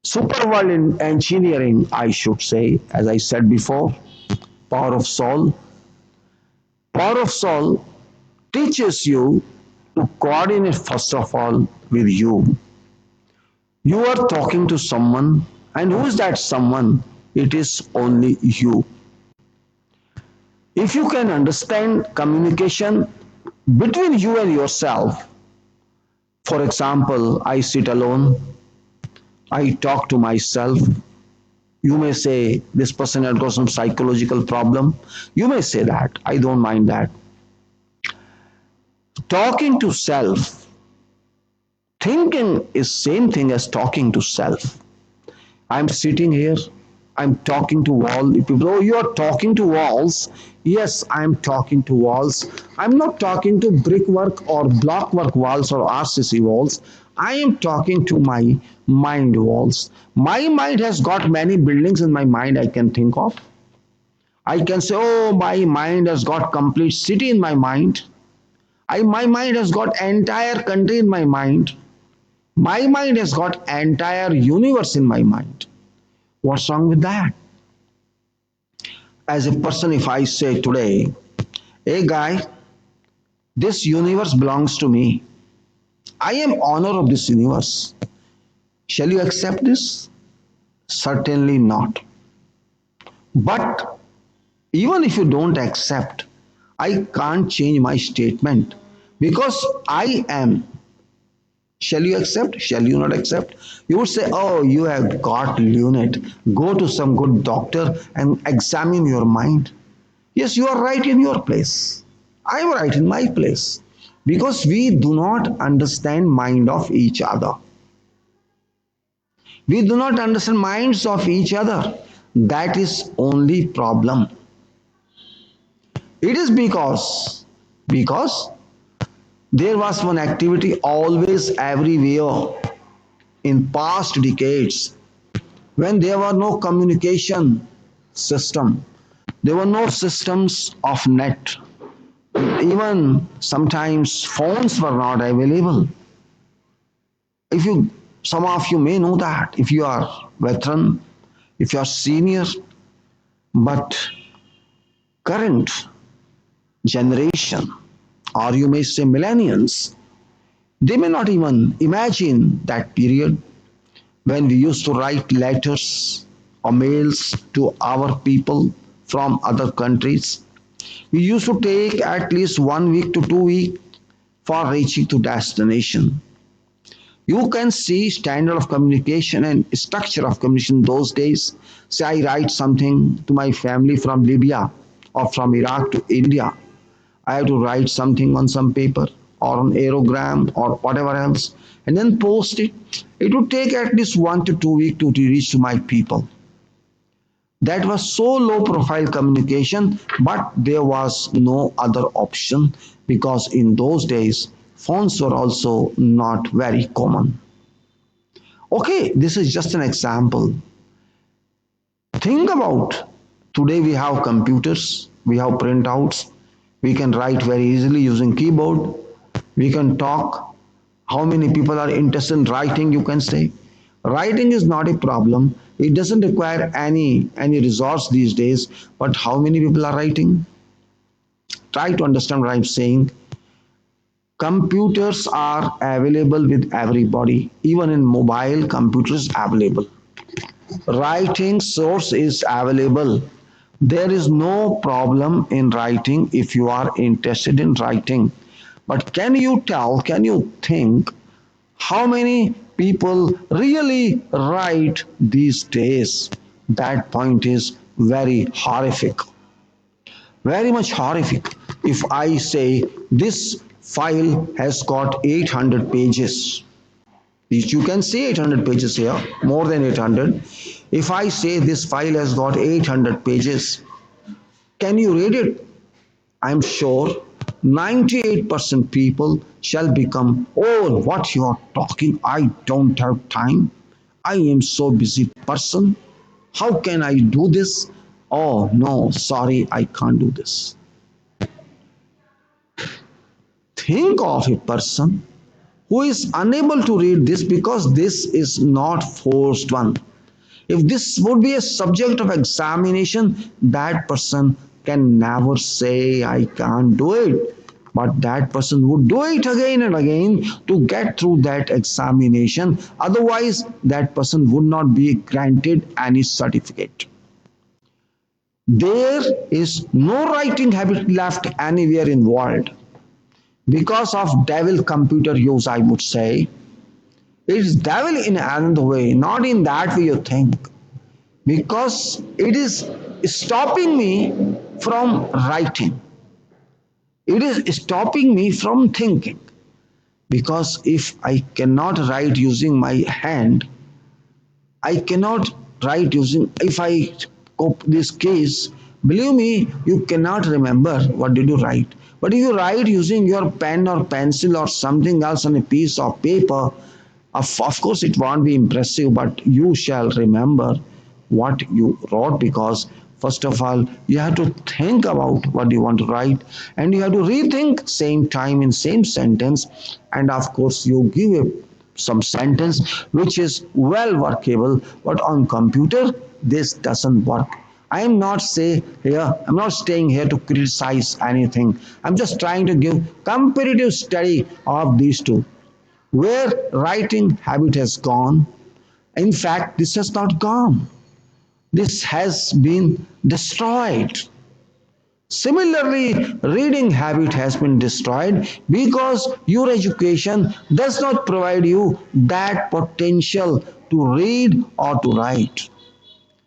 super world in engineering, I should say, as I said before, power of soul. Power of soul teaches you to coordinate first of all with you. You are talking to someone, and who is that someone? It is only you. If you can understand communication between you and yourself, for example, I sit alone, I talk to myself. You may say this person has got some psychological problem. You may say that. I don't mind that. Talking to self, thinking is same thing as talking to self. I'm sitting here, I'm talking to wall. People, oh, you are talking to walls. Yes, I'm talking to walls. I'm not talking to brickwork or blockwork walls or RCC walls. I am talking to my mind walls. My mind has got many buildings in my mind I can think of. I can say, oh, my mind has got complete city in my mind. My mind has got entire country in my mind. My mind has got entire universe in my mind. What's wrong with that? As a person, if I say today, hey guy, this universe belongs to me. I am owner of this universe. Shall you accept this? Certainly not. But even if you don't accept, I can't change my statement. Because I am. Shall you accept? Shall you not accept? You would say, oh, you have got lunatic. Go to some good doctor and examine your mind. Yes, you are right in your place. I am right in my place. Because we do not understand mind of each other. We do not understand minds of each other. That is only problem. It is because there was one activity always everywhere in past decades when there were no communication system. There were no systems of net. Even sometimes phones were not available. If you, some of you may know that if you are veteran, if you are senior, but current generation, or you may say millennials, they may not even imagine that period when we used to write letters or mails to our people from other countries. We used to take at least 1 week to 2 weeks for reaching to destination. You can see standard of communication and structure of communication those days. Say I write something to my family from Libya or from Iraq to India. I have to write something on some paper or on aerogram or whatever else and then post it. It would take at least 1 to 2 weeks to reach to my people. That was so low profile communication, but there was no other option because in those days phones were also not very common. Okay, this is just an example. Think about today we have computers, we have printouts, we can write very easily using keyboard, we can talk. How many people are interested in writing, you can say. Writing is not a problem. It doesn't require any resource these days, but how many people are writing? Try to understand what I'm saying. Computers are available with everybody. Even in mobile, computers available. Writing source is available. There is no problem in writing if you are interested in writing. But can you think how many people really write these days? That point is very horrific, very much horrific. If I say this file has got 800 pages, you can see 800 pages here, more than 800. If I say this file has got 800 pages, can you read it? I'm sure 98% people shall become, oh, what you are talking, I don't have time. I am so busy person. How can I do this? Oh, no, sorry, I can't do this. Think of a person who is unable to read this because this is not forced one. If this would be a subject of examination, that person can never say, I can't do it. But that person would do it again and again to get through that examination. Otherwise, that person would not be granted any certificate. There is no writing habit left anywhere in the world because of devil computer use, I would say. It is devil in another way, not in that way you think. Because it is stopping me from writing. It is stopping me from thinking. Because if I cannot write using my hand, I cannot write using, if I cope this case, believe me, you cannot remember what did you write. But if you write using your pen or pencil or something else on a piece of paper, of course it won't be impressive, but you shall remember what you wrote because first of all you have to think about what you want to write and you have to rethink same time in same sentence and of course you give a some sentence which is well workable, but on computer this doesn't work. I am not say here, I'm not staying here to criticize anything. I'm just trying to give comparative study of these two. Where writing habit has gone, in fact, this has not gone. This has been destroyed. Similarly, reading habit has been destroyed because your education does not provide you that potential to read or to write.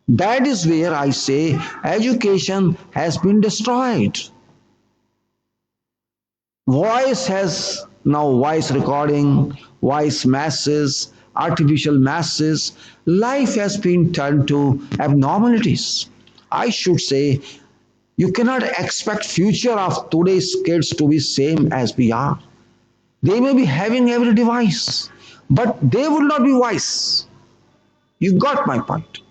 That is where I say education has been destroyed. Voice has now voice recording, voice masses, artificial masses. Life has been turned to abnormalities. I should say you cannot expect future of today's kids to be same as we are. They may be having every device, but they will not be wise. You got my point.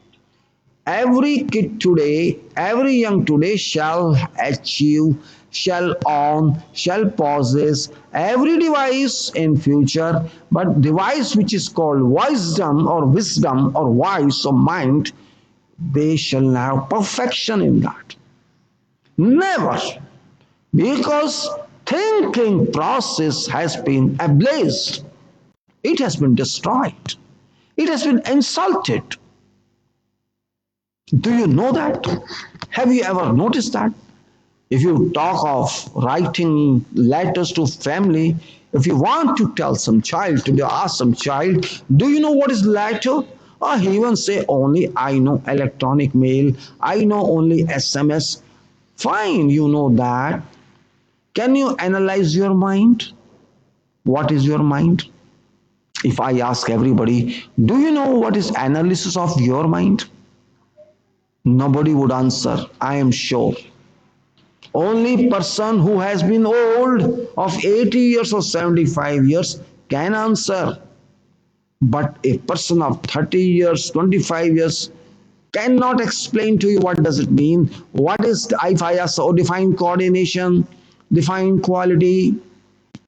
Every kid today, every young today shall achieve, shall own, shall possess every device in future, but device which is called wisdom or wise or mind, they shall have perfection in that. Never. Because thinking process has been ablaze. It has been destroyed. It has been insulted. Do you know that? Have you ever noticed that? If you talk of writing letters to family, if you want to tell some child, to ask some child, do you know what is letter? Or he even say only I know electronic mail, I know only SMS. Fine, you know that. Can you analyze your mind? What is your mind? If I ask everybody, do you know what is analysis of your mind? Nobody would answer, I am sure. Only person who has been old of 80 years or 75 years can answer. But a person of 30 years, 25 years cannot explain to you what does it mean. What is, if I ask, oh, define coordination, define quality,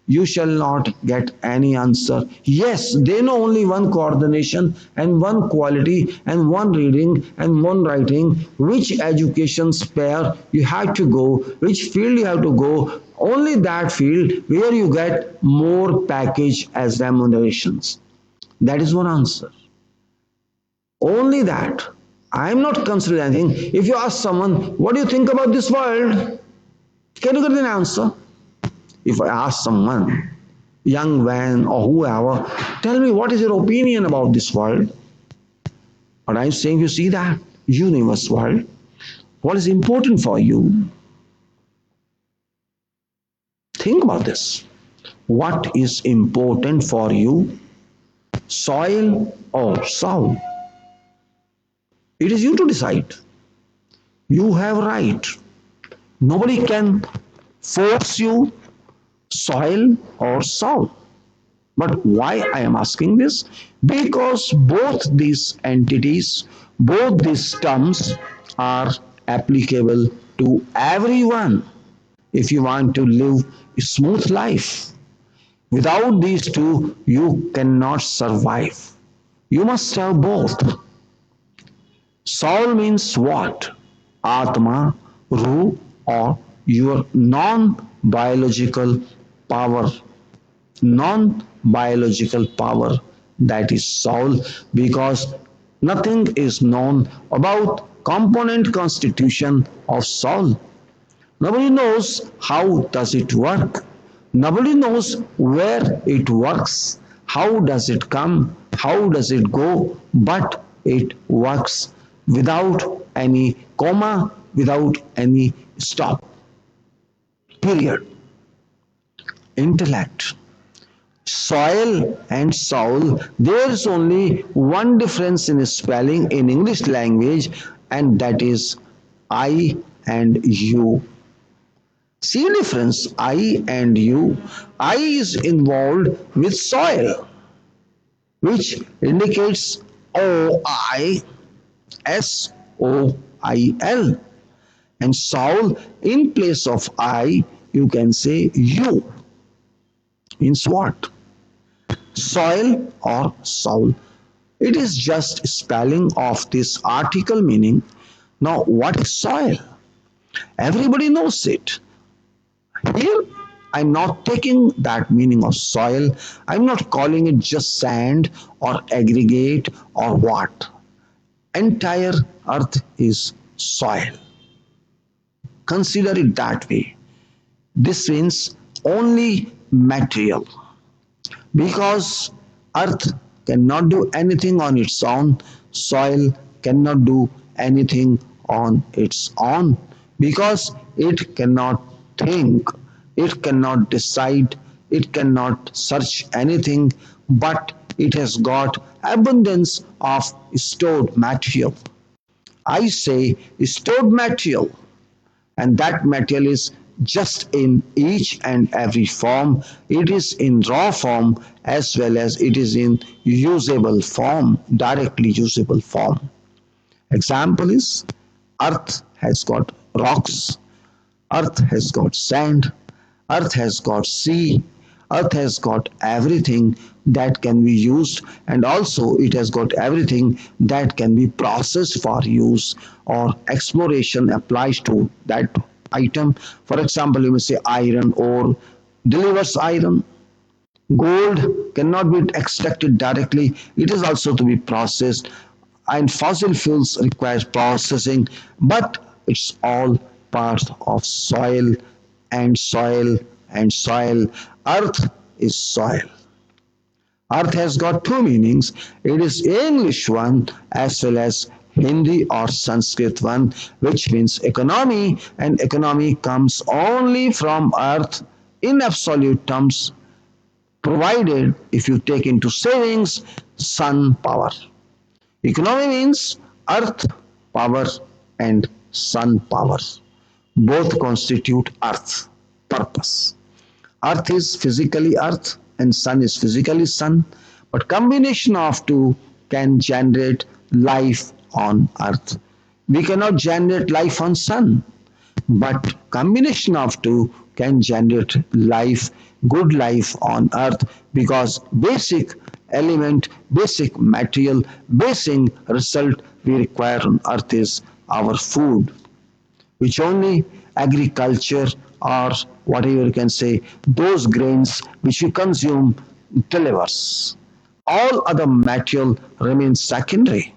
you shall not get any answer. Yes, they know only one coordination and one quality and one reading and one writing, which education spare you have to go, which field you have to go, only that field where you get more package as remunerations. That is one answer. Only that. I am not considering anything. If you ask someone, what do you think about this world? Can you get an answer? If I ask someone, young man or whoever, tell me what is your opinion about this world? But I'm saying, you see that universe world, what is important for you? Think about this. What is important for you? Soil or soul? It is you to decide. You have right. Nobody can force you soil or soul. But why I am asking this? Because both these entities, both these terms are applicable to everyone. If you want to live a smooth life, without these two, you cannot survive. You must have both. Soul means what? Atma, Ruh, or your non-biological power. Non-biological power, that is soul, because nothing is known about component constitution of soul. Nobody knows how does it work. Nobody knows where it works. How does it come? How does it go? But it works without any comma, without any stop. Period. Intellect. Soil and soul, there is only one difference in spelling in English language, and that is I and you. See the difference, I and you. I is involved with soil, which indicates OISOIL. And soul, in place of I, you can say you. Means what? Soil or soul. It is just spelling of this article meaning. Now, what is soil? Everybody knows it. Here, I'm not taking that meaning of soil. I'm not calling it just sand or aggregate or what. Entire earth is soil. Consider it that way. This means only material, because earth cannot do anything on its own, soil cannot do anything on its own, because it cannot think, it cannot decide, it cannot search anything, but it has got abundance of stored material. I say stored material, and that material is just in each and every form. It is in raw form as well as it is in usable form, directly usable form. Example is, earth has got rocks, earth has got sand, earth has got sea, earth has got everything that can be used, and also it has got everything that can be processed for use or exploration applies to that item. For example, you may say iron ore delivers iron. Gold cannot be extracted directly, it is also to be processed, and fossil fuels require processing, but it's all part of soil and soil and soil. Earth is soil. Earth has got two meanings. It is English one as well as Hindi or Sanskrit one, which means economy, and economy comes only from earth in absolute terms, provided if you take into savings sun power. Economy means earth power and sun power. Both constitute earth purpose. Earth is physically earth and sun is physically sun, but combination of two can generate life on earth. We cannot generate life on sun, but combination of two can generate life, good life on earth, because basic element, basic material, basic result we require on earth is our food, which only agriculture or whatever you can say, those grains which we consume delivers. All other material remains secondary.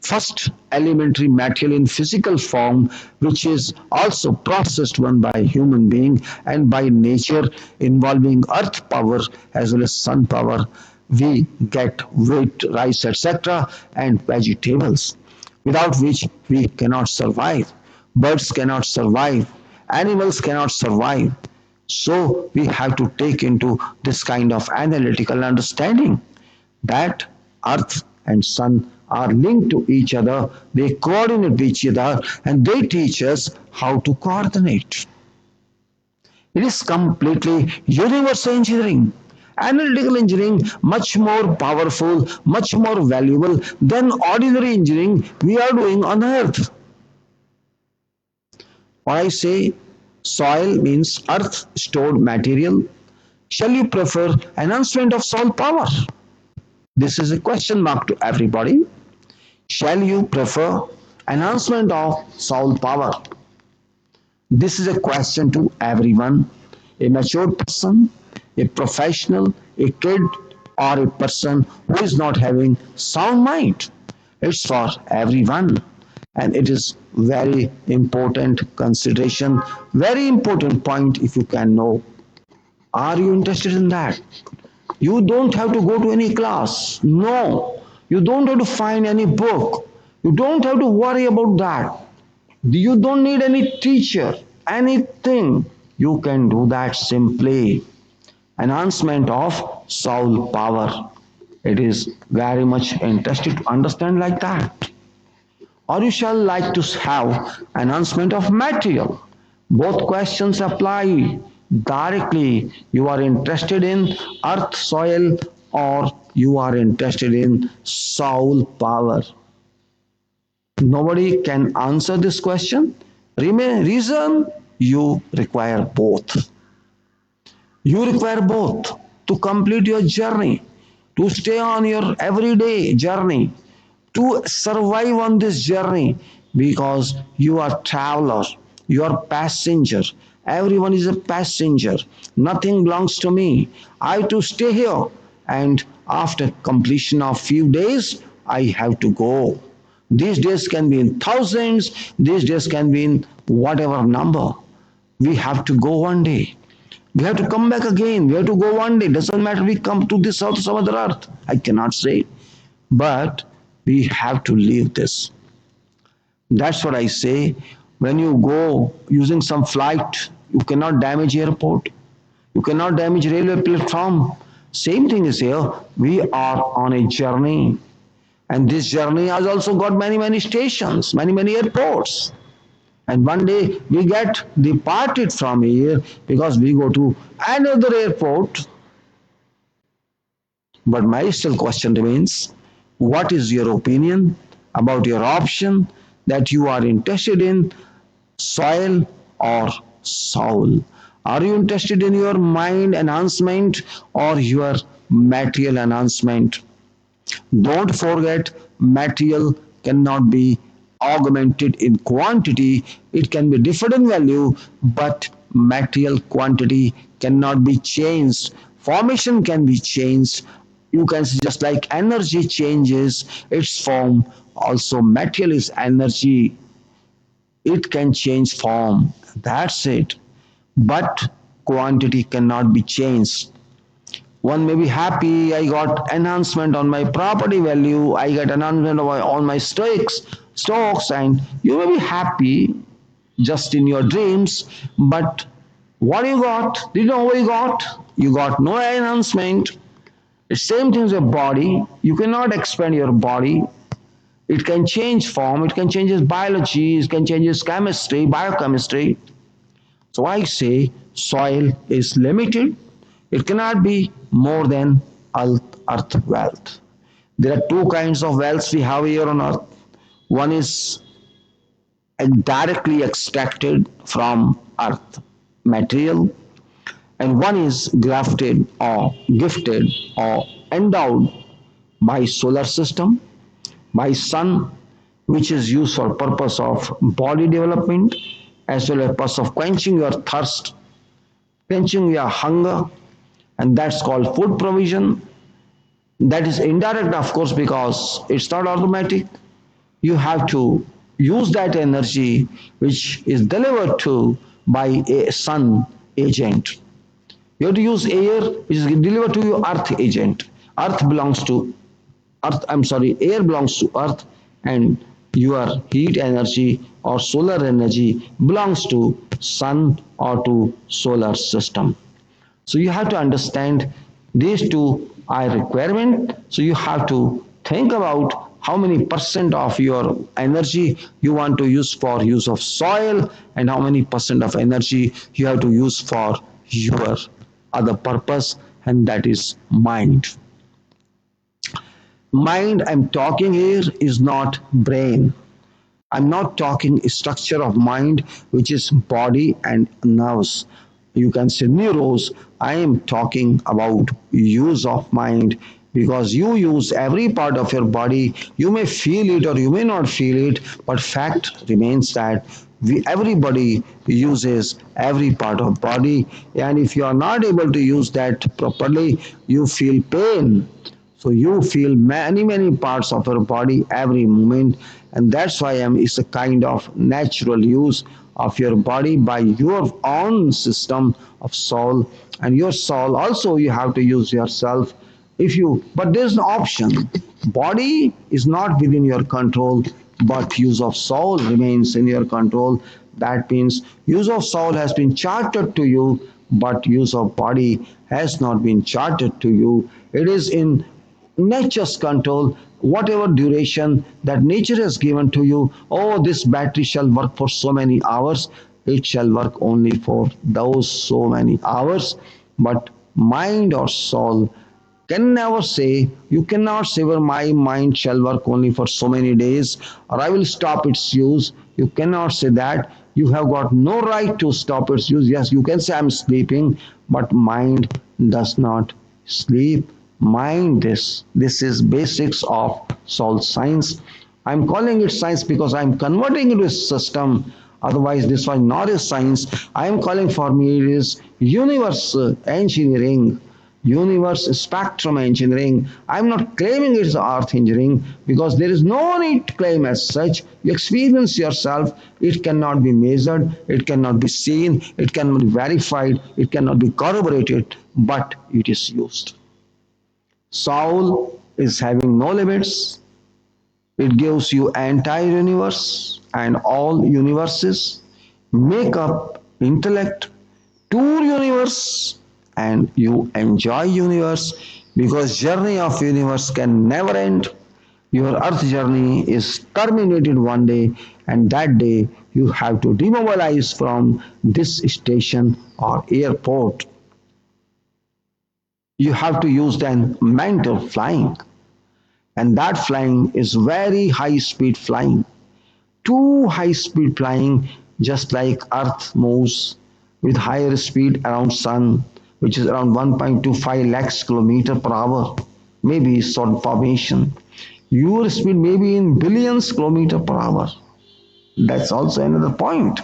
First elementary material in physical form, which is also processed one by human being and by nature, involving earth power as well as sun power, we get wheat, rice, etc., and vegetables, without which we cannot survive. Birds cannot survive, animals cannot survive. So we have to take into this kind of analytical understanding that earth and sun are linked to each other, they coordinate with each other, and they teach us how to coordinate. It is completely universal engineering. Analytical engineering much more powerful, much more valuable than ordinary engineering we are doing on earth. When I say soil means earth stored material, shall you prefer enhancement of soil power? This is a question mark to everybody. Shall you prefer enhancement of soul power? This is a question to everyone, a mature person, a professional, a kid, or a person who is not having sound mind. It's for everyone, and it is very important consideration, very important point if you can know. Are you interested in that? You don't have to go to any class. No. You don't have to find any book. You don't have to worry about that. You don't need any teacher, anything. You can do that simply. Enhancement of soul power. It is very much interesting to understand like that. Or you shall like to have enhancement of material. Both questions apply directly. You are interested in earth, soil, or you are interested in soul power. Nobody can answer this question. Reason, you require both. You require both to complete your journey, to stay on your everyday journey, to survive on this journey, because you are traveler, you are passenger. Everyone is a passenger. Nothing belongs to me. I have to stay here, and after completion of few days, I have to go. These days can be in thousands, these days can be in whatever number. We have to go one day. We have to come back again. We have to go one day. Doesn't matter we come to this or some other earth. I cannot say. But we have to leave this. That's what I say. When you go using some flight, you cannot damage airport. You cannot damage railway platform. Same thing is here. We are on a journey. And this journey has also got many, many stations, many, many airports. And one day we get departed from here because we go to another airport. But my still question remains, what is your opinion about your option that you are interested in, soil or soul? Are you interested in your mind enhancement or your material enhancement? Don't forget, material cannot be augmented in quantity. It can be different in value, but material quantity cannot be changed. Formation can be changed. You can see just like energy changes its form, also material is energy. It can change form. That's it. But quantity cannot be changed. One may be happy, I got enhancement on my property value, I got enhancement on my stocks, and you may be happy just in your dreams, but what you got? Did you know what you got? You got no enhancement. The same thing as your body. You cannot expand your body. It can change form, it can change its biology, it can change its chemistry, biochemistry. So I say soil is limited. It cannot be more than earth wealth. There are two kinds of wealth we have here on earth. One is directly extracted from earth material, and one is grafted or gifted or endowed by solar system, by sun, which is used for purpose of body development as well as purpose of quenching your thirst, quenching your hunger, and that's called food provision. That is indirect, of course, because it's not automatic. You have to use that energy which is delivered to by a sun agent. You have to use air which is delivered to your earth agent. Earth belongs to earth, I'm sorry, air belongs to earth, and your heat energy or solar energy belongs to sun or to solar system. So you have to understand these two are requirement. So you have to think about how many percent of your energy you want to use for use of soil and how many percent of energy you have to use for your other purpose, and that is mind. Mind I'm talking here is not brain. I'm not talking structure of mind, which is body and nerves. You can say neurons. I am talking about use of mind because you use every part of your body. You may feel it or you may not feel it, but fact remains that everybody uses every part of body, and if you are not able to use that properly, you feel pain. So you feel many, many parts of your body every moment, and that's why it's a kind of natural use of your body by your own system of soul. And your soul also you have to use yourself. If you, but there's an option. Body is not within your control, but use of soul remains in your control. That means use of soul has been charted to you, but use of body has not been charted to you. It is in nature's control, whatever duration that nature has given to you. Oh, this battery shall work for so many hours. It shall work only for those so many hours. But mind or soul can never say, you cannot say, well, my mind shall work only for so many days or I will stop its use. You cannot say that. You have got no right to stop its use. Yes, you can say I'm sleeping, but mind does not sleep. Mind this is basics of soul science. I'm calling it science because I'm converting it to a system. Otherwise this was not a science. I am calling, for me it is universe engineering. universe spectrum engineering. I'm not claiming it's earth engineering because there is no need to claim as such. You experience yourself. It cannot be measured, it cannot be seen, it cannot be verified, it cannot be corroborated, but it is used. Soul is having no limits. It gives you entire universe and all universes make up intellect, tour universe, and you enjoy universe because journey of universe can never end. Your earth journey is terminated one day, and that day you have to demobilize from this station or airport. You have to use then mental flying, and that flying is very high speed flying. Too high speed flying, just like earth moves with higher speed around sun, which is around 1.25 lakhs kilometer per hour, maybe short formation. Your speed may be in billions kilometer per hour. That's also another point.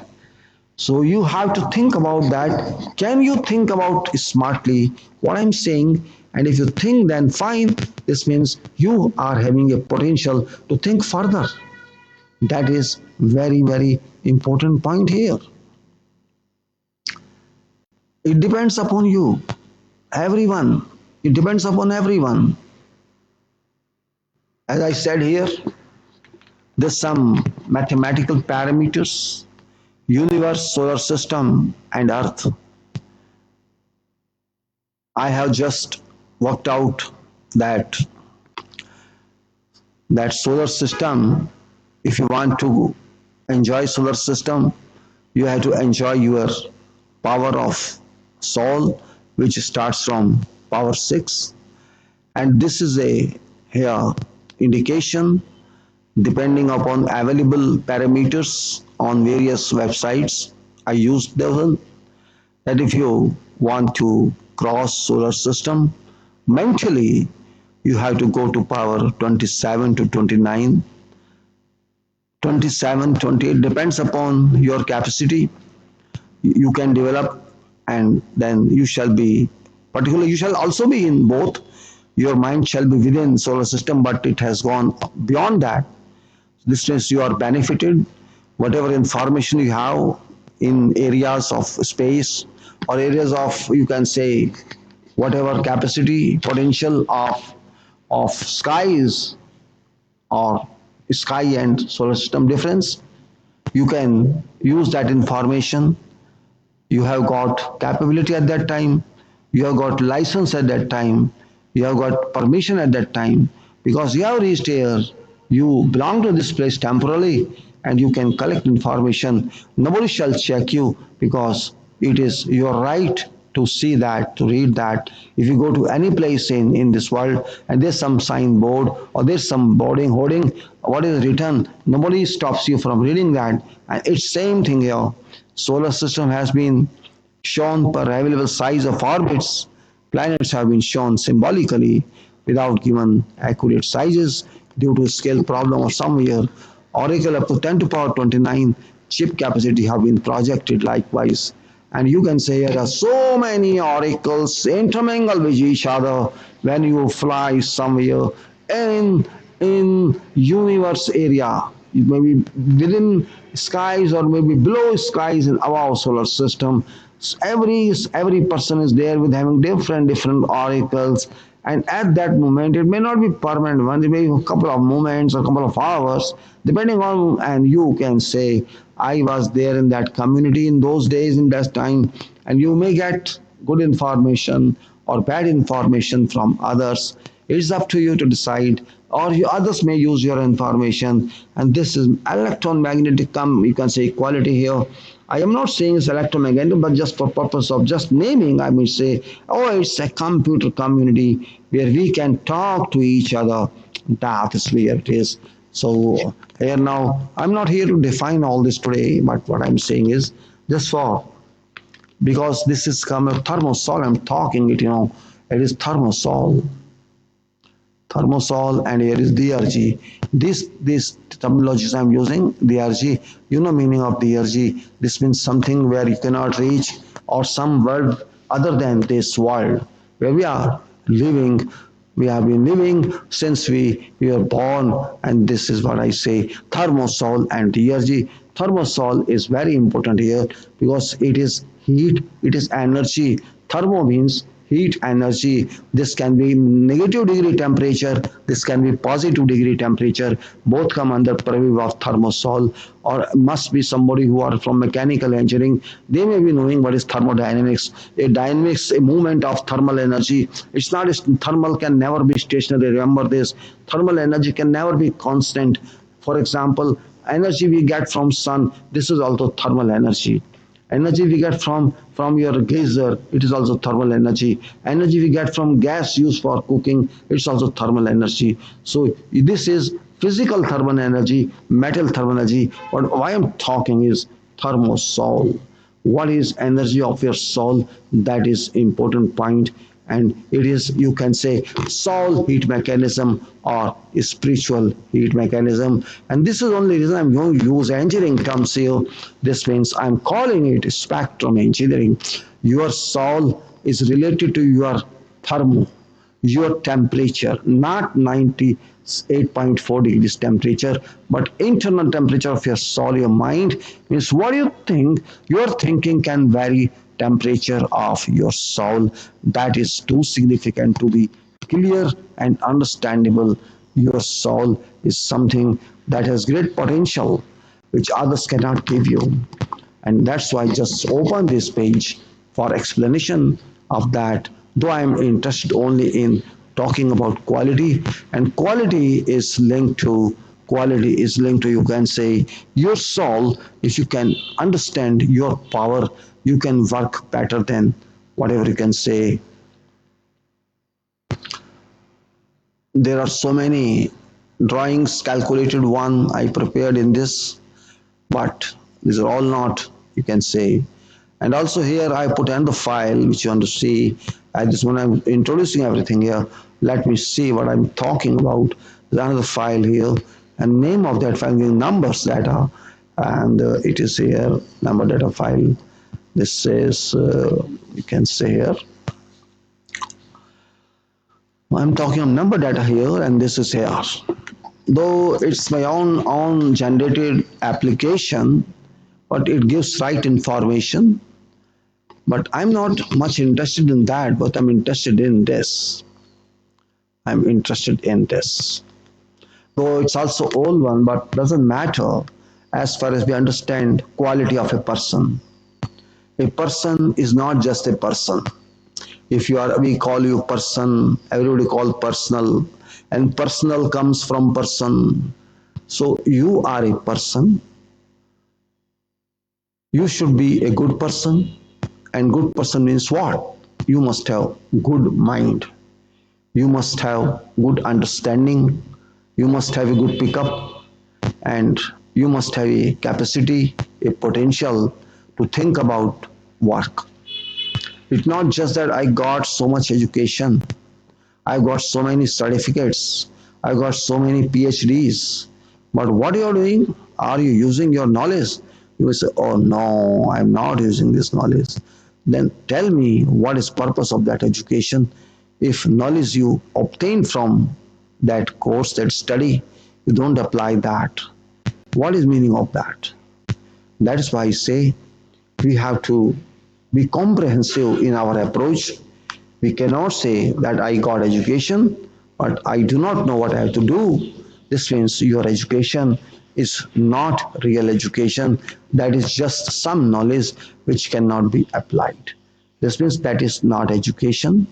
So you have to think about that. Can you think about smartly what I'm saying? And if you think, then fine. This means you are having a potential to think further. That is very, very important point here. It depends upon you, everyone. It depends upon everyone. As I said here, there's some mathematical parameters, universe, solar system, and earth. I have just worked out that solar system, if you want to enjoy solar system, you have to enjoy your power of soul, which starts from power 6, and this is a here indication depending upon available parameters on various websites. I used them that if you want to cross solar system mentally, you have to go to power 27 to 29, 27, 28, depends upon your capacity. You can develop, and then you shall be, particularly you shall also be in both. Your mind shall be within solar system, but it has gone beyond that. This means you are benefited. Whatever information you have in areas of space or areas of, you can say, whatever capacity, potential of skies or sky and solar system difference, you can use that information. You have got capability at that time, you have got license at that time, you have got permission at that time, because you have reached here, you belong to this place temporarily, and you can collect information. Nobody shall check you because it is your right to see that, to read that. If you go to any place in this world and there's some signboard or there's some boarding hoarding, what is written, nobody stops you from reading that. And it's same thing here. Solar system has been shown per available size of orbits. Planets have been shown symbolically without given accurate sizes due to scale problem or somewhere. Oracle up to 10 to power 29 chip capacity have been projected likewise. And you can say there are so many oracles intermingle with each other when you fly somewhere in universe area. It may be within skies or maybe below skies in our solar system. So every person is there with having different oracles, and at that moment it may not be permanent one, it may be a couple of moments or a couple of hours depending on, and you can say I was there in that community in those days in that time, and you may get good information or bad information from others. It's up to you to decide, or others may use your information. And this is electromagnetic, you can say, equality here. I am not saying it's electromagnetic, but just for purpose of just naming, I may say, oh, it's a computer community where we can talk to each other. That is where it is. So here now, I'm not here to define all this today, but what I'm saying is just for, because this is come a thermosol, I'm talking it, it is thermosol, and here is DRG. This terminologies I'm using, DRG, meaning of DRG. This means something where you cannot reach, or some world other than this world. where we are living. We have been living since we were born, and this is what I say: thermosol and energy. Thermosol is very important here because it is heat, it is energy. Thermo means heat, energy. This can be negative degree temperature, this can be positive degree temperature. Both come under purview of thermosol, or must be somebody who are from mechanical engineering. They may be knowing what is thermodynamics. A dynamics, a movement of thermal energy. It's not, thermal can never be stationary. Remember this: thermal energy can never be constant. For example, energy we get from sun, this is also thermal energy. Energy we get from your geyser, it is also thermal energy. Energy we get from gas used for cooking, it's also thermal energy. So this is physical thermal energy, metal thermal energy. But why I'm talking is thermosol. What is energy of your soul? That is important point. And it is, you can say, soul heat mechanism or spiritual heat mechanism. And this is only reason I'm going to use engineering terms here. This means I'm calling it spectrum engineering. Your soul is related to your thermo, your temperature, not 98.4 degrees temperature, but internal temperature of your soul, your mind. Means what you think, your thinking can vary temperature of your soul. That is too significant to be clear and understandable. Your soul is something that has great potential which others cannot give you. And that's why I just open this page for explanation of that. Though I'm interested only in talking about quality, and quality is linked to, you can say, your soul. If you can understand your power, you can work better than whatever you can say. There are so many drawings, calculated one I prepared in this, but these are all not, you can say. And also here I put in the file which you want to see. At this when I'm introducing everything here, let me see what I'm talking about. There's another file here, and name of that file is numbers data, and it is here number data file. This is you can say here, I'm talking of number data here, and this is here. Though it's my own generated application, but it gives right information. But I'm not much interested in that, but I'm interested in this. I'm interested in this. Though it's also old one, but doesn't matter as far as we understand quality of a person. A person is not just a person. If you are, we call you person, everybody call personal, and personal comes from person. So you are a person. You should be a good person, and good person means what? You must have good mind. You must have good understanding. You must have a good pickup, and you must have a capacity, a potential to think about work. It's not just that I got so much education, I got so many certificates, I got so many PhDs. But what you are doing? Are you using your knowledge? You will say, "Oh no, I'm not using this knowledge." Then tell me what is purpose of that education? If knowledge you obtain from that course, that study, you don't apply that. What is meaning of that? That is why I say we have to be comprehensive in our approach. We cannot say that I got education, but I do not know what I have to do. This means your education is not real education. That is just some knowledge which cannot be applied. This means that is not education.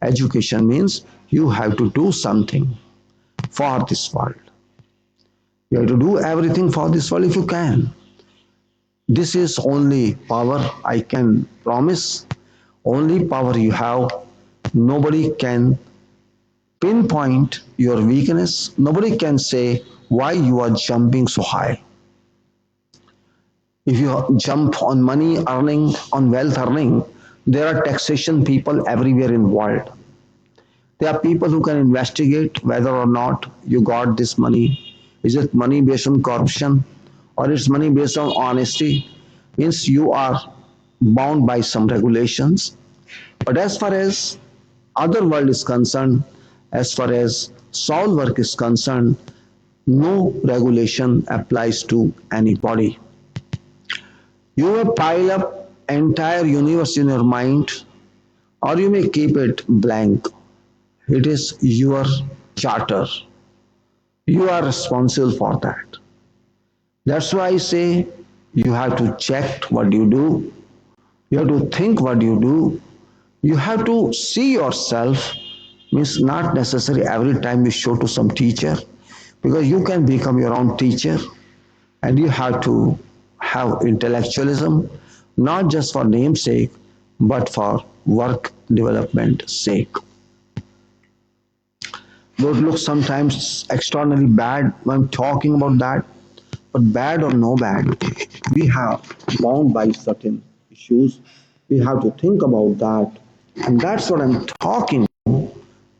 Education means you have to do something for this world. You have to do everything for this world if you can. This is only power I can promise. Only power you have. Nobody can pinpoint your weakness. Nobody can say why you are jumping so high. If you jump on money earning, on wealth earning, there are taxation people everywhere in the world. There are people who can investigate whether or not you got this money. Is it money based on corruption or is money based on honesty? Means you are bound by some regulations. But as far as other world is concerned, as far as soul work is concerned, no regulation applies to anybody. You may pile up entire universe in your mind, or you may keep it blank. It is your charter. You are responsible for that. That's why I say you have to check what you do. You have to think what you do. You have to see yourself. Means not necessary every time you show to some teacher, because you can become your own teacher, and you have to have intellectualism, not just for namesake, but for work development sake. Though it looks sometimes extraordinarily bad when I'm talking about that, but bad or no bad, we have bound by certain issues. We have to think about that. And that's what I'm talking.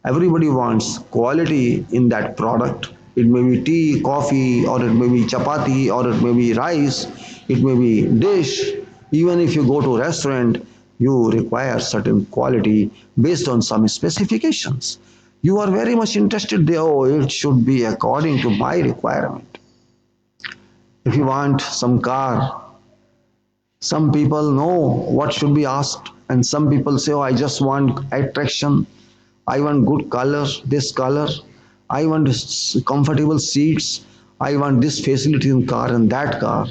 Everybody wants quality in that product. It may be tea, coffee, or it may be chapati, or it may be rice, it may be dish. Even if you go to a restaurant, you require certain quality based on some specifications. You are very much interested there, oh, it should be according to my requirement. If you want some car, some people know what should be asked, and some people say, oh, I just want attraction. I want good color, this color. I want comfortable seats. I want this facility in car and that car.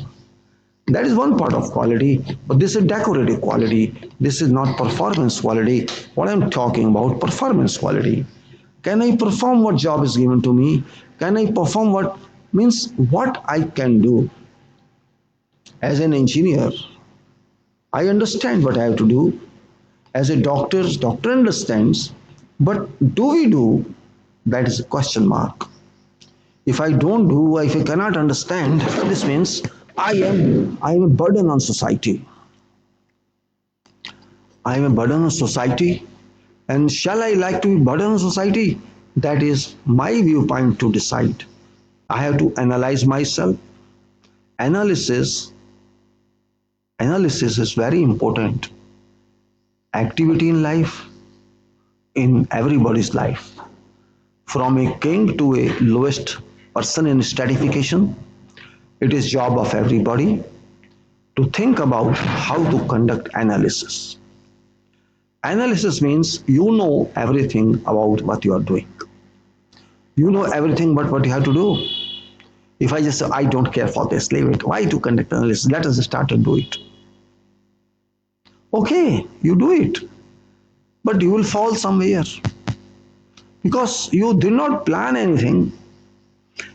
That is one part of quality, but this is decorative quality. This is not performance quality. What I'm talking about, performance quality. Can I perform what job is given to me? Can I perform what means what I can do? As an engineer, I understand what I have to do. As a doctor understands, but do we do? That is a question mark. If I don't do, if I cannot understand, this means I am a burden on society. I am a burden on society. And shall I like to be burden on society? That is my viewpoint to decide. I have to analyze myself. Analysis is very important activity in life, in everybody's life. From a king to a lowest person in stratification, it is job of everybody to think about how to conduct analysis. Analysis means you know everything about what you are doing. You know everything but what you have to do. If I just say, I don't care for this, leave it. Why to conduct analysis? Let us start and do it. Okay, you do it. But you will fall somewhere. Because you did not plan anything.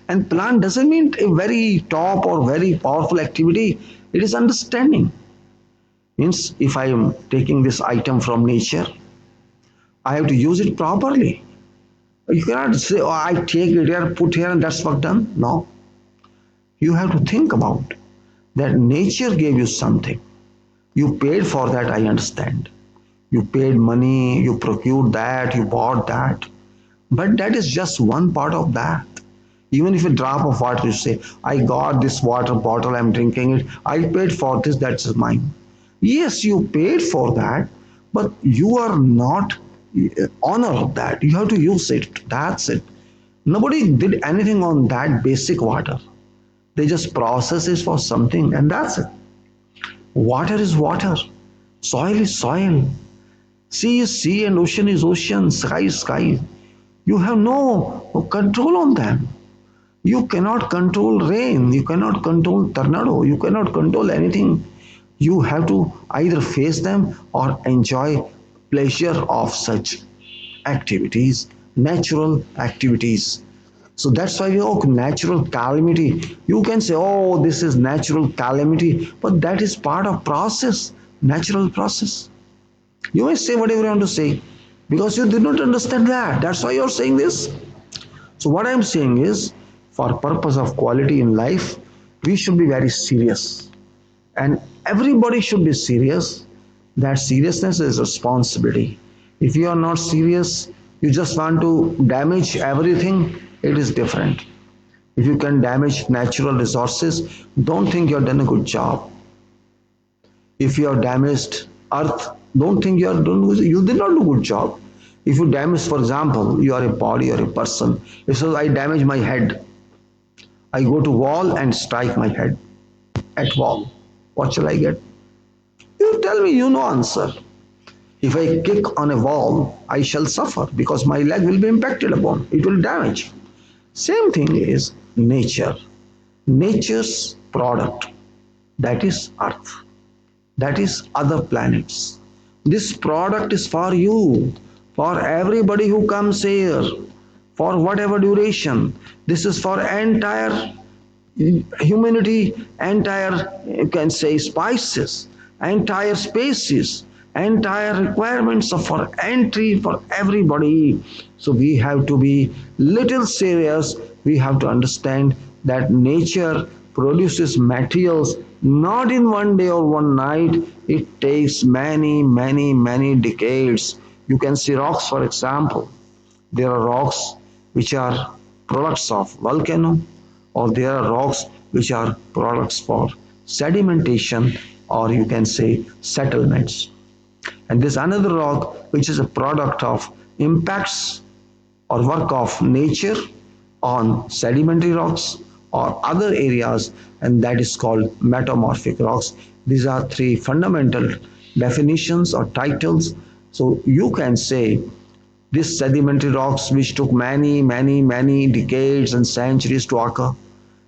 And plan doesn't mean a very top or very powerful activity. It is understanding. Means if I am taking this item from nature, I have to use it properly. You cannot say, oh, I take it here, put here, and that's work done. No. You have to think about that nature gave you something. You paid for that, I understand. You paid money, you procured that, you bought that. But that is just one part of that. Even if a drop of water, you say, I got this water bottle, I'm drinking it, I paid for this, that's mine. Yes, you paid for that, but you are not honor of that. You have to use it. That's it. Nobody did anything on that basic water. They just process it for something, and that's it. Water is water. Soil is soil. Sea is sea, and ocean is ocean. Sky is sky. You have no control on them. You cannot control rain. You cannot control tornado. You cannot control anything. You have to either face them or enjoy pleasure of such activities, natural activities. So that's why we natural calamity. You can say, oh, this is natural calamity, but that is part of process, natural process. You may say whatever you want to say because you did not understand that. That's why you're saying this. So what I'm saying is, for purpose of quality in life, we should be very serious. And everybody should be serious. That seriousness is responsibility. If you are not serious, you just want to damage everything, it is different. If you can damage natural resources, don't think you have done a good job. If you have damaged earth, don't think you did not do a good job. If you damage, for example, you are a body or a person, if so I damage my head, I go to wall and strike my head at wall, what shall I get? You tell me, you know answer. If I kick on a wall, I shall suffer because my leg will be impacted upon, it will damage. Same thing is nature. Nature's product, that is earth, that is other planets. This product is for you, for everybody who comes here, for whatever duration. This is for entire humanity, entire, you can say, spices, entire species, entire requirements of for entry for everybody. So we have to be little serious. We have to understand that nature produces materials not in one day or one night. It takes many decades. You can see rocks, for example. There are rocks which are products of volcano, or there are rocks which are products for sedimentation, or you can say settlements. And there's another rock which is a product of impacts or work of nature on sedimentary rocks or other areas, and that is called metamorphic rocks. These are three fundamental definitions or titles. So you can say these sedimentary rocks which took many decades and centuries to occur.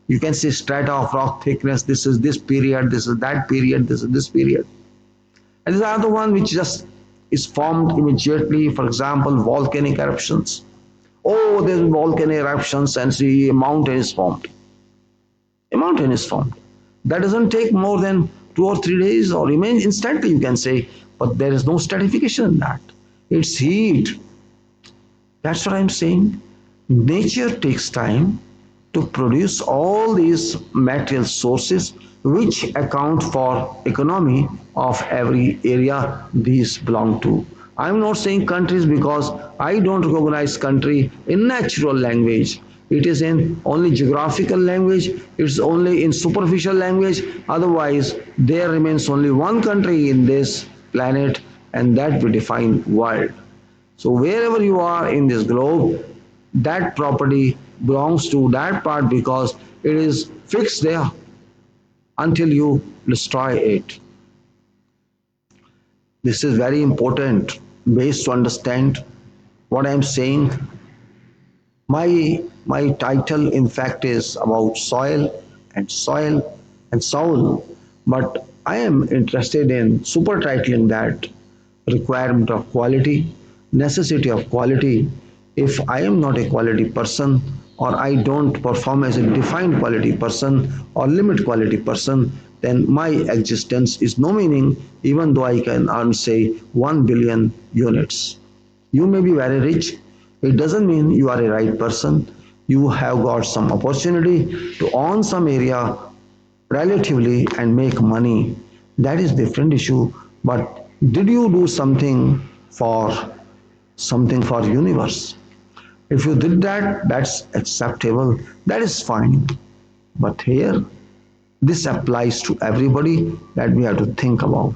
You can see strata of rock thickness, this is this period, this is that period, this is this period. And the other one which just is formed immediately, for example, volcanic eruptions. Oh, there's volcanic eruptions and see a mountain is formed. A mountain is formed. That doesn't take more than 2 or 3 days or remain instantly, you can say, but there is no stratification in that. It's heat. That's what I'm saying. Nature takes time to produce all these material sources which account for economy of every area these belong to. I'm not saying countries because I don't recognize country in natural language. It is in only geographical language, it's only in superficial language. Otherwise, there remains only one country in this planet, and that we define world. So wherever you are in this globe, that property belongs to that part because it is fixed there until you destroy it. This is very important base to understand what I am saying. My title in fact is about soil and soul, but I am interested in super titling that requirement of quality, necessity of quality. If I am not a quality person, or I don't perform as a defined quality person or limit quality person, then my existence is no meaning, even though I can earn, say, 1 billion units. You may be very rich, it doesn't mean you are a right person. You have got some opportunity to own some area relatively and make money. That is different issue. But did you do something for universe? If you did that, that's acceptable. That is fine. But here, this applies to everybody that we have to think about.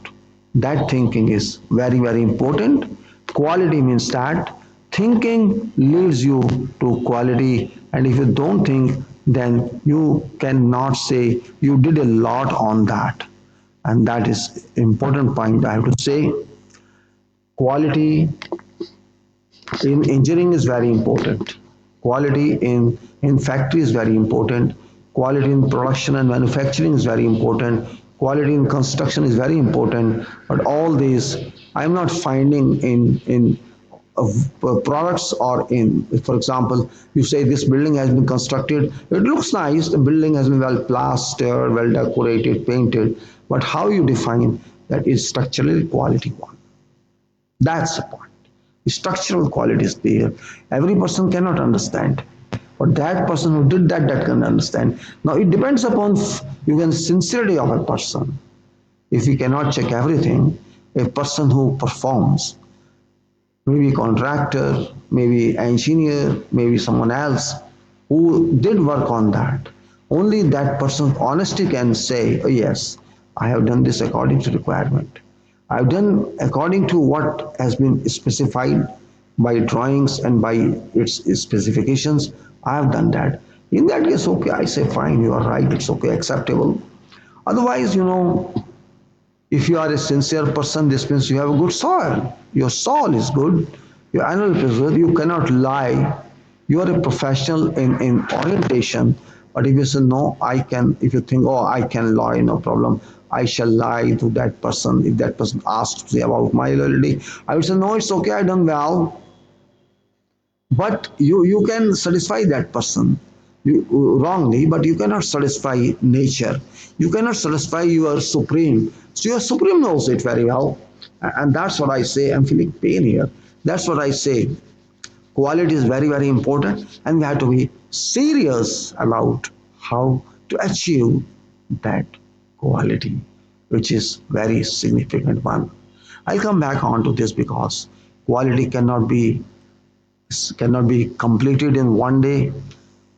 That thinking is very important. Quality means that thinking leads you to quality, and if you don't think, then you cannot say you did a lot on that. And that is important point I have to say. Quality in engineering is very important. Quality in factory is very important. Quality in production and manufacturing is very important. Quality in construction is very important. But all these I'm not finding in products, or in, for example, you say this building has been constructed, it looks nice, the building has been well plastered, well decorated, painted, but how you define that is structurally quality one. That's the point. The structural quality is there. Every person cannot understand, but that person who did that, that can understand. Now it depends upon, you can, sincerity of a person. If we cannot check everything, a person who performs, maybe contractor, maybe engineer, maybe someone else who did work on that, only that person's honesty can say, oh yes, I have done this according to requirement. I've done according to what has been specified by drawings and by its specifications. I have done that. In that case, okay, I say fine, you are right, it's okay, acceptable. Otherwise, if you are a sincere person, this means you have a good soil. Your soul is good. Your analysis is good. You cannot lie. You are a professional in orientation. But if you say, no, I can, if you think, oh, I can lie, no problem. I shall lie to that person. If that person asks me about my loyalty, I would say, no, it's okay, I done well. But you can satisfy that person wrongly, but you cannot satisfy nature. You cannot satisfy your supreme. So your supreme knows it very well. And that's what I say. I'm feeling pain here. That's what I say. Quality is very, very important, and we have to be serious about how to achieve that quality, which is very significant one. I'll come back onto this because quality cannot be completed in one day.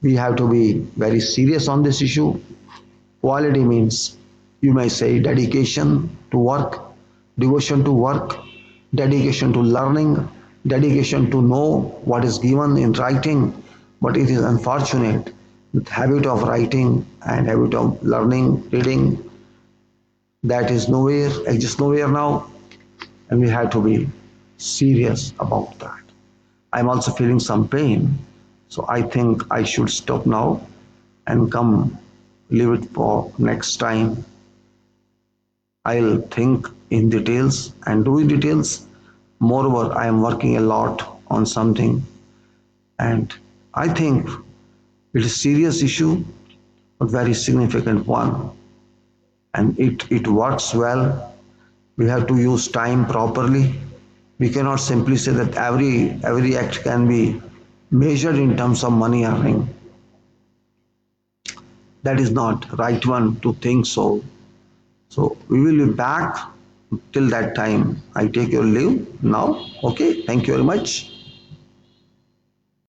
We have to be very serious on this issue. Quality means, you may say, dedication to work, devotion to work, dedication to learning, dedication to know what is given in writing. But it is unfortunate, the habit of writing and habit of learning, reading, that is nowhere, exists nowhere now, and we have to be serious about that. I'm also feeling some pain, so I think I should stop now and come leave it for next time. I'll think in details and do in details. Moreover, I am working a lot on something, and I think it is a serious issue, but very significant one, and it works well. We have to use time properly. We cannot simply say that every act can be measured in terms of money earning. That is not right one to think so. So we will be back. Till that time, I take your leave now. Okay, thank you very much.